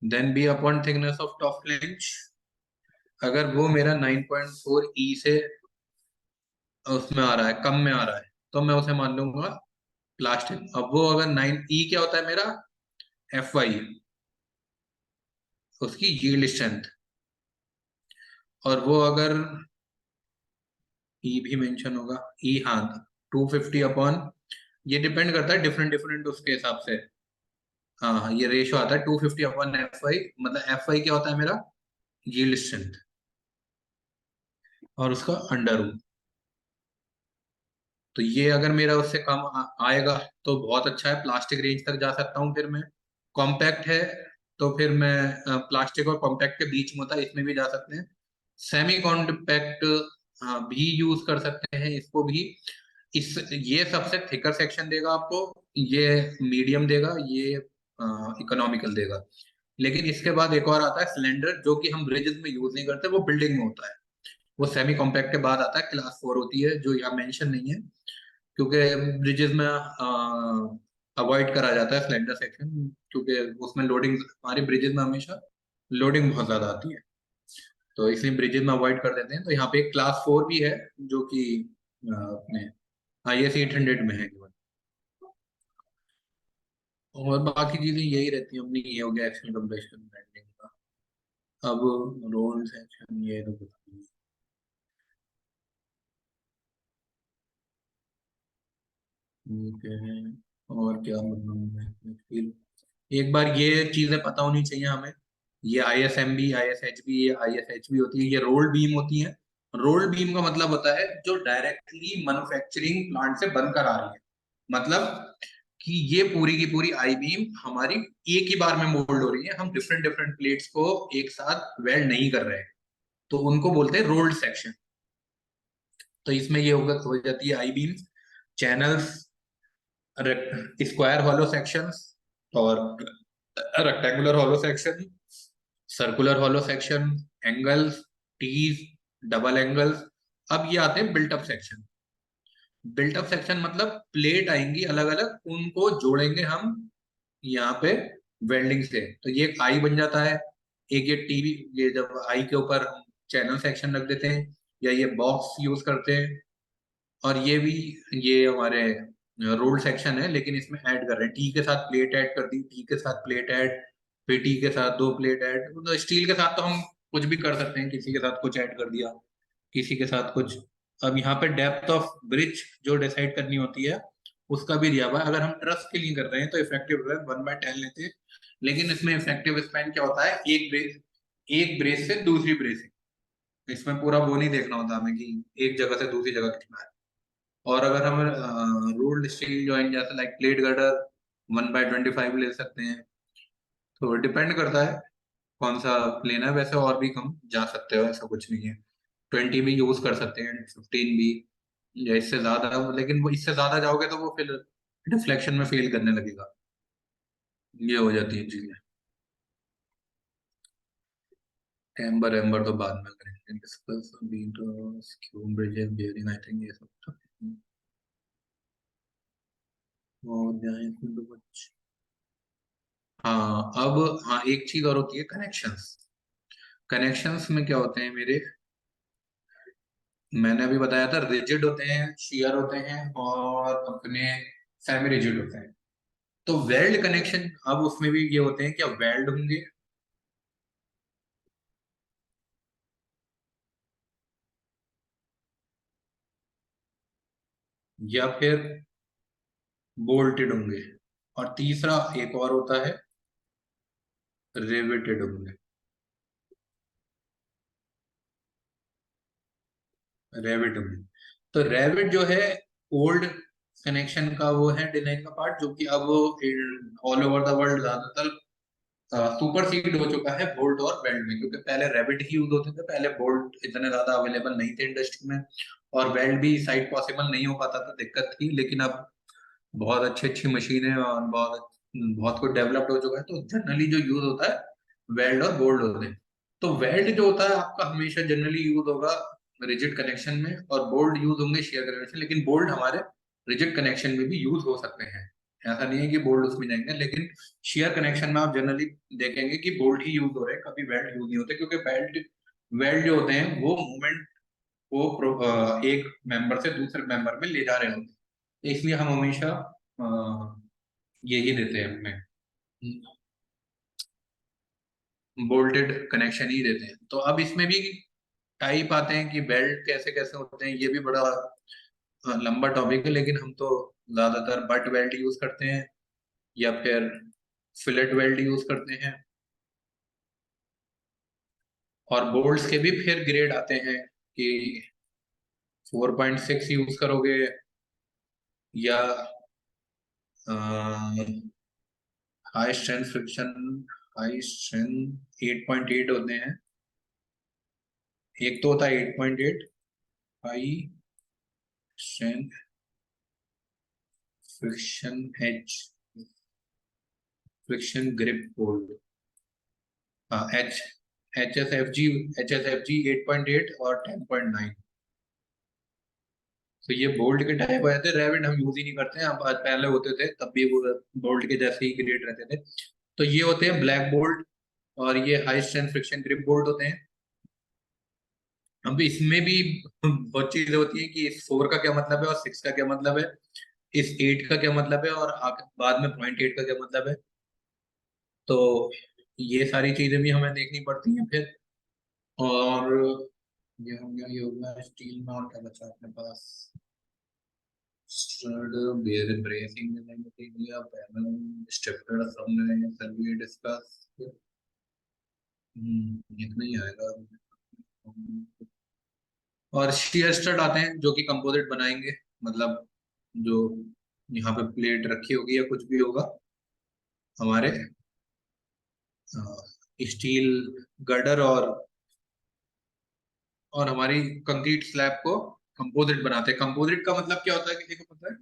then b upon thickness of top flange. अगर वो मेरा 9.4 ई से उसमें आ रहा है, कम में आ रहा है, तो मैं उसे मान लूंगा प्लास्टिक। अब वो अगर 9 ई क्या होता है मेरा, एफ वाई, उसकी यील्ड स्ट्रेंथ। और वो अगर ई भी मेंशन होगा, ई हाँ 250 अपॉन, ये डिपेंड करता है डिफरेंट डिफरेंट उसके हिसाब से। हाँ हाँ, ये रेशो आता है 250 अपॉन एफ वाई, मतलब एफ वाई क्या होता है मेरा, यील्ड स्ट्रेंथ, और उसका अंडर रूट। तो ये अगर मेरा उससे कम आएगा तो बहुत अच्छा है, प्लास्टिक रेंज तक जा सकता हूँ। फिर मैं कॉम्पैक्ट है तो फिर मैं प्लास्टिक और कॉम्पैक्ट के बीच में होता है, इसमें भी जा सकते हैं। सेमी कॉम्पैक्ट भी यूज कर सकते हैं इसको भी। इस ये सबसे थिकर सेक्शन देगा आपको, ये मीडियम देगा, ये इकोनॉमिकल देगा। लेकिन इसके बाद एक और आता है सिलेंडर, जो कि हम ब्रिजेस में यूज नहीं करते, वो बिल्डिंग में होता है। वो सेमी कॉम्पैक्ट के बाद आता है, क्लास 4 होती है जो यहाँ मेंशन नहीं है, क्योंकि ब्रिजेस में अवॉइड करा जाता है सिलेंडर सेक्शन, क्योंकि उसमें लोडिंग, हमारे ब्रिजेस में हमेशा लोडिंग बहुत ज्यादा आती है, तो इसलिए ब्रिजेस में अवॉइड कर देते हैं। तो यहाँ पे एक क्लास 4 भी है जो कि अपने IS 800 में है केवल। और बाकी चीजें यही रहती हैं अपनी। ये हो गया एक्शन कंप्रेशन बेंडिंग का। अब रोल सेक्शन ये तो कुछ नहीं। ठीक है, और क्या मतलब है फिर, एक बार ये चीजें पता होनी चाहिए हमें। ये ISMB ISHB ये ISHB होती है, ये रोल्ड बीम होती है। रोल्ड बीम का मतलब होता है जो डायरेक्टली मैन्युफैक्चरिंग प्लांट से बनकर आ रही है। मतलब कि ये पूरी की पूरी आई बीम हमारी एक ही बार में मोल्ड हो रही है, हम डिफरेंट डिफरेंट प्लेट्स को एक साथ वेल्ड नहीं कर रहे हैं, तो उनको बोलते हैं रोल्ड सेक्शन। तो इसमें ये होगा, हो जाती है I beam, channels, square hollow sections, और rectangular hollow section, circular hollow section, angles, tees, double angles. अब ये आते हैं built up section. Built up section मतलब प्लेट आएंगी अलग अलग, उनको जोड़ेंगे हम यहाँ पे वेल्डिंग से, तो ये एक आई बन जाता है। एक ये टीवी, ये जब आई के ऊपर हम चैनल सेक्शन रख देते हैं, या ये बॉक्स यूज करते हैं। और ये भी, ये हमारे रोल्ड सेक्शन है, लेकिन इसमें ऐड कर रहे हैं, टी के साथ प्लेट ऐड कर दी, टी के साथ प्लेट ऐड, फिर टी के साथ 2 प्लेट ऐड। तो स्टील के साथ तो हम कुछ भी कर सकते हैं, किसी के साथ कुछ ऐड कर दिया, किसी के साथ कुछ। अब यहाँ पे डेप्थ ऑफ ब्रिज जो डिसाइड करनी होती है उसका भी दिया हुआ है। अगर हम ट्रस के लिए कर रहे हैं तो इफेक्टिव 1/10 लेते हैं, लेकिन इसमें इफेक्टिव स्पैन क्या होता है, एक ब्रेस से दूसरी ब्रेसिंग। इसमें पूरा वो नहीं देखना होता हमें कि एक जगह से दूसरी जगह कितना है। और अगर हम रोल्ड स्टील जॉइंट जैसे लाइक प्लेट गर्डर 1/25 ले सकते हैं। तो डिपेंड करता है कौन सा प्लेन है। वैसे और भी कम जा सकते हो, ऐसा कुछ नहीं है। 20 भी यूज कर सकते हैं, 15 भी, या इससे ज्यादा। लेकिन वो इससे ज्यादा जाओगे तो वो फिर डिफ्लेक्शन में फेल करने लगेगा। ये हो जाती है चीजें। कैम्बर एम्बर तो बाद में करेंगे डिस्कस। अभी तो screw bridges bearing I think ये सब तो और जाए तो कुछ। हाँ अब, हाँ एक चीज और होती है, कनेक्शंस। कनेक्शंस में क्या होते हैं मेरे, मैंने अभी बताया था रिजिड होते हैं, शियर होते हैं, और अपने सेमी रिजिड होते हैं। तो वेल्ड कनेक्शन, अब उसमें भी ये होते हैं, क्या वेल्ड होंगे या फिर बोल्टेड होंगे। और तीसरा एक और होता है, रिवेटेड होंगे। रेविट होंगे। तो रेविट जो है ओल्ड कनेक्शन का वो है डिजाइन का पार्ट, जो कि अब ऑल ओवर द वर्ल्ड ज्यादातर सुपर सीड हो चुका है बोल्ट और वेल्ड में। क्योंकि पहले रैबिट ही यूज होते थे, पहले बोल्ट इतने ज्यादा अवेलेबल नहीं थे इंडस्ट्री में, और वेल्ड भी साइड पॉसिबल नहीं हो पाता था, दिक्कत थी। लेकिन अब बहुत अच्छी अच्छी मशीनें और बहुत बहुत कुछ डेवलप्ड हो चुका है। तो जनरली जो यूज होता है वेल्ड और बोल्ट होते हैं। तो वेल्ड जो होता है आपका हमेशा जनरली यूज होगा रिजिड कनेक्शन में, और बोल्ट यूज होंगे शेयर कनेक्शन। लेकिन बोल्ट हमारे रिजिड कनेक्शन में भी यूज हो सकते हैं, ऐसा नहीं है कि बोल्ट उसमें जाएंगे। लेकिन शेयर कनेक्शन में आप जनरली देखेंगे कि बोल्ट ही यूज हो रहे हैं, कभी वेल्ड यूज नहीं होते। क्योंकि वेल्ड वेल्ड जो होते हैं वो मूवमेंट को एक मेंबर से दूसरे मेंबर में ले जा रहे होते हैं। इसलिए हम हमेशा यही देते हैं अपने, बोल्टेड कनेक्शन ही देते हैं। तो अब इसमें भी टाइप आते हैं कि बेल्ट कैसे कैसे होते हैं, ये भी बड़ा लंबा टॉपिक है। लेकिन हम तो ज्यादातर बट वेल्ड यूज करते हैं या फिर फिलेट वेल्ड यूज करते हैं। और बोल्ट्स के भी फिर ग्रेड आते हैं कि 4.6 यूज करोगे या high strength friction. High strength 8.8 होते हैं। एक तो होता है 8.8 high strength friction H, friction grip bolt. हाँ H, H S F G 8.8 और 10.9। तो ये बोल्ट के टाइप आए थे। रेविट हम यूज ही नहीं करते हैं, अब आज पहले होते थे तब भी वो बोल्ट के जैसे ही ग्रेड रहते थे। तो ये होते हैं ब्लैक बोल्ट, और ये high strength friction grip bolt होते हैं। अब इसमें भी बहुत चीजें होती हैं कि इस 4 का क्या मतलब है और 6 का क्या मतलब है, इस 8 का क्या मतलब है, और बाद में 0.8 का क्या मतलब है। तो ये सारी चीजें भी हमें देखनी पड़ती हैं फिर। और ये हो गया, ये हो गया स्टील में। और क्या बचा अपने पास, स्टड बेयर ब्रेसिंग डिजाइन देख लिया, पैनल स्टेपलर हमने सभी डिस्कस। इतना ही आएगा। और शियर स्टड आते हैं जो कि कंपोजिट बनाएंगे, मतलब जो यहाँ पे प्लेट रखी होगी या कुछ भी होगा हमारे स्टील गर्डर और हमारी कंक्रीट स्लैब को कंपोजिट बनाते हैं। कंपोजिट का मतलब क्या होता है, किसी को पता है?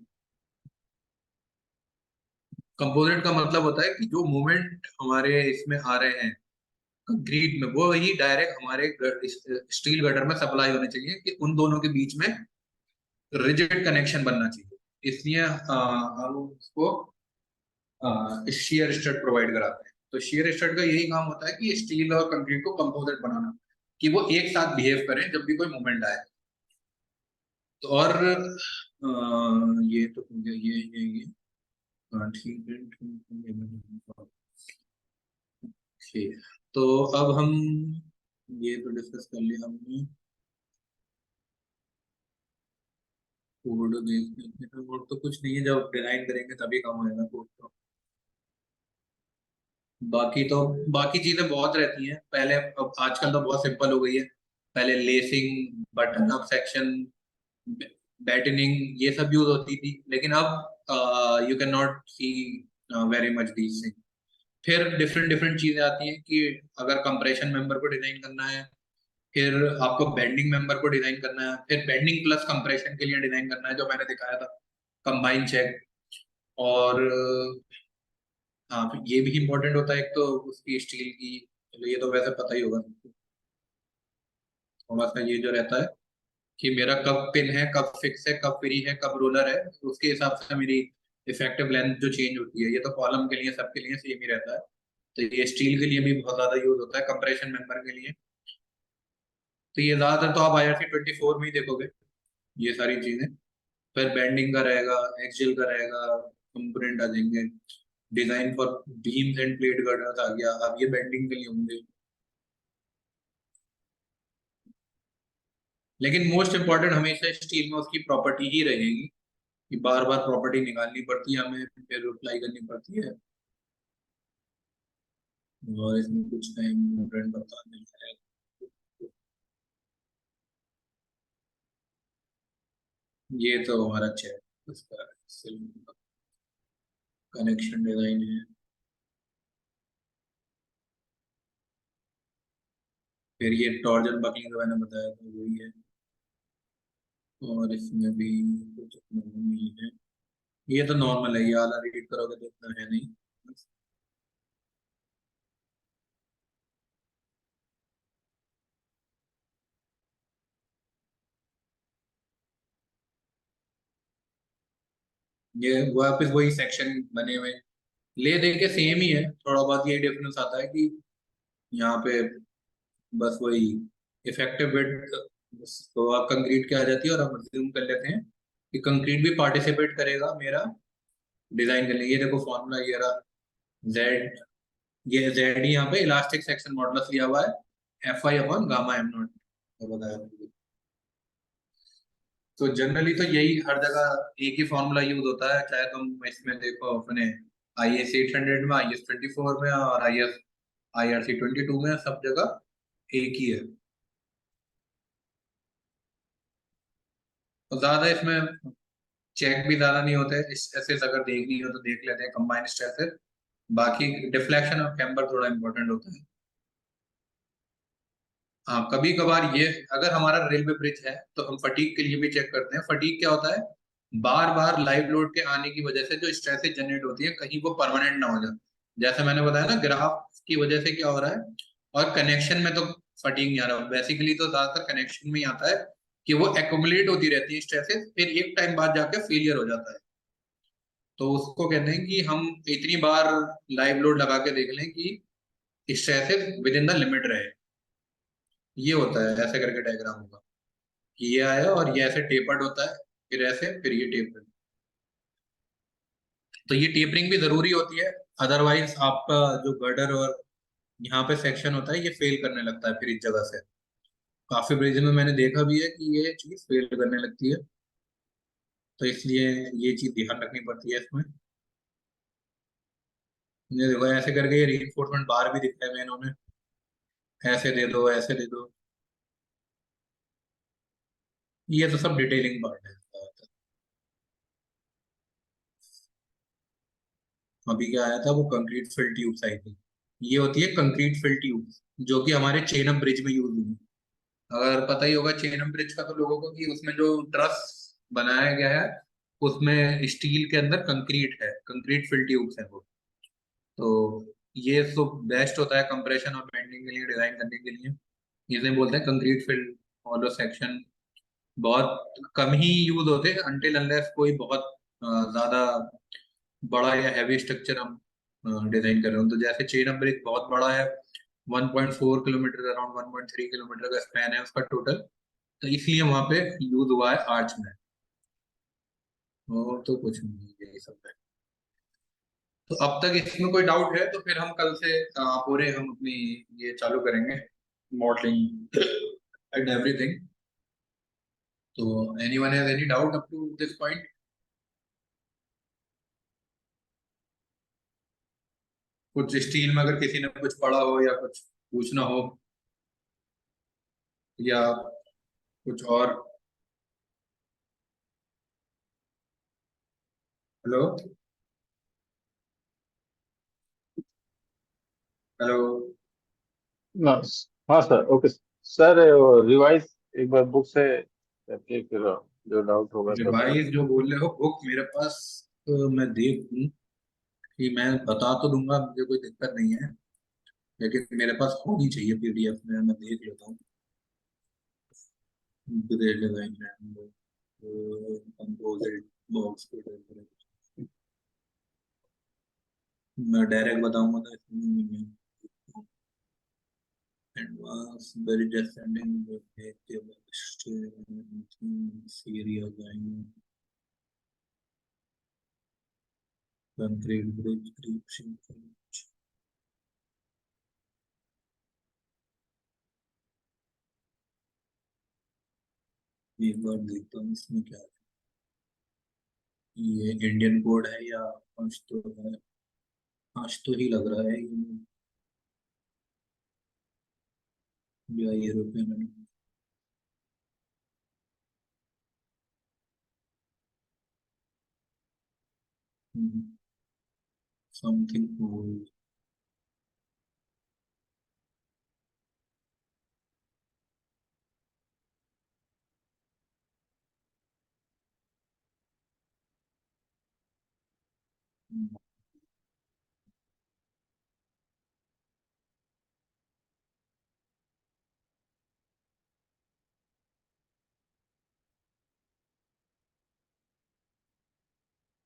कंपोजिट का मतलब होता है कि जो मूवमेंट हमारे इसमें आ रहे हैं कंक्रीट में, वो वही डायरेक्ट हमारे स्टील गर्डर में सप्लाई होने चाहिए, कि उन दोनों के बीच में रिजिड कनेक्शन बनना चाहिए। इसलिए हम उसको शियर स्टड प्रोवाइड कराते हैं। तो शियर स्टड का यही काम होता है कि स्टील और कंक्रीट को कंपोजिट बनाना, कि वो एक साथ बिहेव करें जब भी कोई मूवमेंट आए। तो और ये तो हो गया, ये ठीक है ठीक है। ठीक। तो अब हम ये तो डिस्कस कर लिया हमने। कोड देख लेते हैं, कोड तो कुछ नहीं है, जब डिजाइन करेंगे तभी काम होगा कोड तो। बाकी तो बाकी चीजें बहुत रहती हैं पहले, अब आजकल तो बहुत सिंपल हो गई है। पहले लेसिंग, बटन अप सेक्शन, बैटनिंग, ये सब यूज होती थी, लेकिन अब you can not see very much these thing. फिर डिफरेंट डिफरेंट चीजें आती हैं कि अगर कंप्रेशन मेंबर को डिजाइन करना है, फिर आपको बेंडिंग मेंबर को डिजाइन करना है, फिर बेंडिंग प्लस कंप्रेशन के लिए डिजाइन करना है, जो मैंने दिखाया था, कंबाइन चेक। और हाँ, फिर ये भी इम्पोर्टेंट होता है, एक तो उसकी स्टील की, चलो ये तो वैसे पता ही होगा सबको। थोड़ा सा ये जो रहता है कि मेरा कब पिन है, कब फिक्स है, कब फ्री है, कब रोलर है, तो उसके हिसाब से मेरी इफेक्टिव लेंथ जो चेंज होती है। ये तो कॉलम के लिए, सबके लिए सेम ही रहता है। तो ये स्टील के लिए भी बहुत ज्यादा यूज होता है, कंप्रेशन मेंबर के लिए। तो ये ज्यादातर तो आप IRC 24 में ही देखोगे ये सारी चीजें। फिर बेंडिंग का रहेगा, एक्सियल का रहेगा, कंपोनेंट आ जाएंगे, design for beams and plate girders आ गया, अब ये बेंडिंग के लिए होंगे। लेकिन मोस्ट इंपॉर्टेंट हमेशा स्टील में उसकी प्रॉपर्टी ही रहेगी, कि बार बार प्रॉपर्टी निकालनी पड़ती है हमें, फिर अप्लाई करनी पड़ती है। और इसमें कुछ टाइम इम्पोर्टेंट बताने है। ये तो हमारा चेक, उसका कनेक्शन डिजाइन है। फिर ये टॉर्जन बकलिंग जो मैंने बताया था वही है। और इसमें भी कुछ नहीं है, ये तो नॉर्मल है, ये आला रीड करोगे तो इतना है नहीं। ये वापस वही सेक्शन बने हुए, ले दे के सेम ही है, थोड़ा बहुत ये डिफरेंस आता है कि यहाँ पे बस वही इफेक्टिव वेट तो आप कंक्रीट के आ जाती है, और हम अज्यूम कर लेते हैं कि कंक्रीट भी पार्टिसिपेट करेगा मेरा डिजाइन करने। ये देखो फॉर्मूला ये रहा, जेड, ये जेड ही यहाँ पे इलास्टिक सेक्शन मॉडुलस लिया हुआ है, FI/γ m0 बताया। तो जनरली तो यही हर जगह एक ही फॉर्मूला यूज होता है, चाहे तुम इसमें देखो अपने IS 800 में, IS 24 में, और IRC 22 में, सब जगह एक ही है। तो ज्यादा इसमें चेक भी ज्यादा नहीं होते, स्ट्रेसेस अगर देखनी हो तो देख लेते हैं, कंबाइन स्ट्रेसेस। बाकी डिफ्लेक्शन और कैम्बर थोड़ा इंपॉर्टेंट होता है। हाँ, कभी कभार ये, अगर हमारा रेलवे ब्रिज है तो हम फटीग के लिए भी चेक करते हैं। फटीग क्या होता है, बार बार लाइव लोड के आने की वजह से जो स्ट्रेसेस जनरेट होती है, कहीं वो परमानेंट ना हो जाए। जैसे मैंने बताया ना, ग्राफ की वजह से क्या हो रहा है। और कनेक्शन में तो फटीग नहीं आ रहा, बेसिकली तो ज्यादातर कनेक्शन में ही आता है कि वो एक्युमुलेट होती रहती है स्ट्रेसेस, फिर एक टाइम बाद जाके फेलियर हो जाता है। तो उसको कहते हैं कि हम इतनी बार लाइव लोड लगा के देख लें कि stresses with in the limit रहे। ये होता है, ऐसे करके डायग्राम होगा कि ये आया और ये ऐसे टेपर्ड होता है, फिर ऐसे, फिर ये टेपर्ड। तो ये टेपरिंग भी जरूरी होती है, अदरवाइज आपका जो गर्डर और यहाँ पे सेक्शन होता है, ये फेल करने लगता है फिर इस जगह से। काफी ब्रिज में मैंने देखा भी है कि ये चीज फेल करने लगती है। तो इसलिए ये चीज ध्यान रखनी पड़ती है इसमें। ये देखो ऐसे करके ये रीइंफोर्समेंट बार भी दिखता है मैंने उन्हें, ऐसे दे दो, ऐसे दे दो। ये तो सब डिटेलिंग पार्ट है। अभी क्या आया था, वो कंक्रीट फिल ट्यूब्स आई थी। ये होती है कंक्रीट फिल ट्यूब, जो कि हमारे चेनअप ब्रिज में यूज हुई। अगर पता ही होगा चेनअप ब्रिज का तो लोगों को, कि उसमें जो ट्रस बनाया गया है, उसमें स्टील के अंदर कंक्रीट है, कंक्रीट फिल ट्यूब्स है वो। तो ये तो बेस्ट होता है कंप्रेशन और बेंडिंग के लिए, डिजाइन करने के लिए। इसे बोलते हैं कंक्रीट फिल हॉलो सेक्शन। बहुत कम ही यूज होते हैं, अनटिल अनलेस कोई बहुत ज्यादा बड़ा या हैवी स्ट्रक्चर हम डिजाइन कर रहे हो। तो जैसे चेन ब्रिज बहुत बड़ा है, 1.4 किलोमीटर, अराउंड 1.3 किलोमीटर का स्पैन है उसका टोटल। तो इसलिए वहां पे यूज हुआ है आर्च में, और तो कुछ नहीं, यही सब है। तो अब तक इसमें कोई डाउट है तो फिर हम कल से पूरे हम अपनी ये चालू करेंगे। modeling and everything. So anyone has any doubt up to this point? कुछ स्टील में अगर किसी ने कुछ पढ़ा हो या कुछ पूछना हो या कुछ और। Hello hello. हाँ सर, ओके सर, रिवाइज एक बार बुक से करके फिर जो डाउट होगा सब। रिवाइज जो बोल रहे हो बुक मेरे पास, मैं देखूं कि मैं बता तो दूंगा, मुझे कोई दिक्कत नहीं है, लेकिन मेरे पास होनी चाहिए पीडीएफ में, मैं देख लेता हूँ। ग्रे डिजाइन कंपोजिट बॉक्स, मैं डायरेक्ट बताऊंगा तो इसमें नहीं है। Advanced buried descending with Syria line, concrete bridge, creep bridge. एक बार देखता हूँ इसमें क्या है, ये इंडियन कोड है या पश्तो है? पश्तो ही लग रहा है ये, या यूरोपियन है। Something code.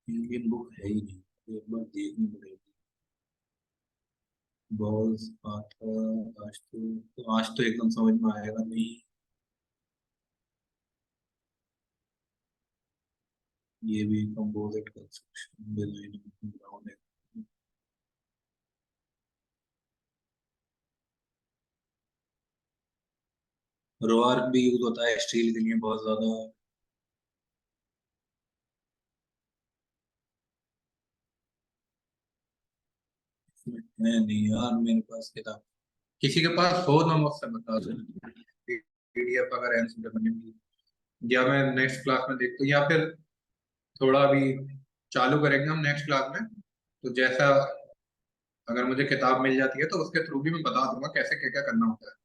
इंडियन बुक है ही नहीं, एक बार देखनी पड़ेगी। बॉल्स आता आज तो एकदम समझ में आएगा नहीं। ये भी कंपोजिट कंस्ट्रक्शन डिजाइन ग्राउंड है। रोआर्क भी यूज होता है स्टील के लिए बहुत ज्यादा। है नहीं यार मेरे पास किताब, किसी के पास हो ना मुझसे बता दो, पीडीएफ अगर एनसीडब्ल्यू बनेगी, या मैं नेक्स्ट क्लास में देखता हूँ, या फिर थोड़ा अभी चालू करेंगे हम नेक्स्ट क्लास में, तो जैसा अगर मुझे किताब मिल जाती है तो उसके थ्रू भी मैं बता दूंगा कैसे क्या क्या करना होता है,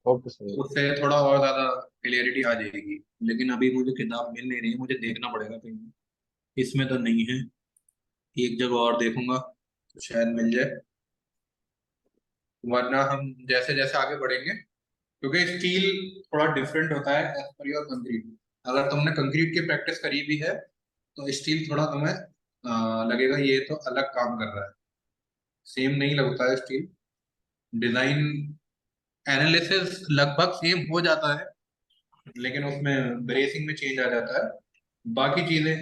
ओके सर। उससे थोड़ा और ज्यादा क्लियरिटी आ जाएगी। लेकिन अभी मुझे किताब मिल नहीं रही है, मुझे देखना पड़ेगा कहीं, इसमें तो नहीं है, एक जगह और देखूंगा तो शायद मिल जाए, वरना हम जैसे जैसे आगे बढ़ेंगे, क्योंकि स्टील थोड़ा डिफरेंट होता है एज पर योर कंक्रीट। अगर तुमने कंक्रीट की प्रैक्टिस करी भी है तो स्टील थोड़ा तुम्हें लगेगा ये तो अलग काम कर रहा है, सेम नहीं लगता है स्टील। डिजाइन एनालिसिस लगभग सेम हो जाता है, लेकिन उसमें ब्रेसिंग में चेंज आ जाता है। बाकी चीजें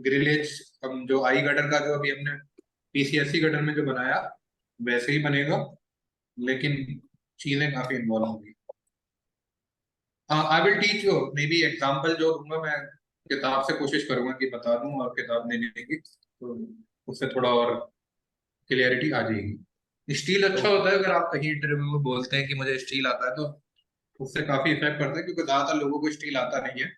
ग्रिलेज, हम जो आई गटर का जो अभी हमने पीसीएससी गटर में जो बनाया वैसे ही बनेगा, लेकिन चीजें काफी इन्वॉल्व होंगी। I will teach you, may be example जो दूंगा मैं किताब से कोशिश करूंगा कि बता दूं, और किताब नहीं देगी तो उससे थोड़ा और क्लियरिटी आ जाएगी। स्टील अच्छा होता है, अगर आप कहीं इंटरव्यू में बोलते हैं कि मुझे स्टील आता है तो उससे काफी इफेक्ट पड़ता है, क्योंकि ज्यादातर लोगों को स्टील आता नहीं है,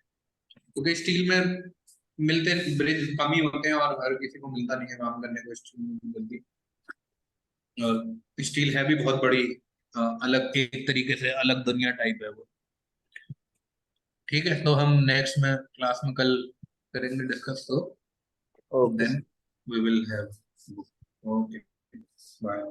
क्योंकि स्टील में मिलते ब्रिज कम ही होते हैं और हर किसी को मिलता नहीं है काम करने को स्टील में जल्दी। और स्टील है भी बहुत बड़ी, अलग एक तरीके से अलग दुनिया टाइप है वो। ठीक है, तो हम नेक्स्ट में क्लास में कल करेंगे डिस्कस, तो okay then we will have. Okay, bye.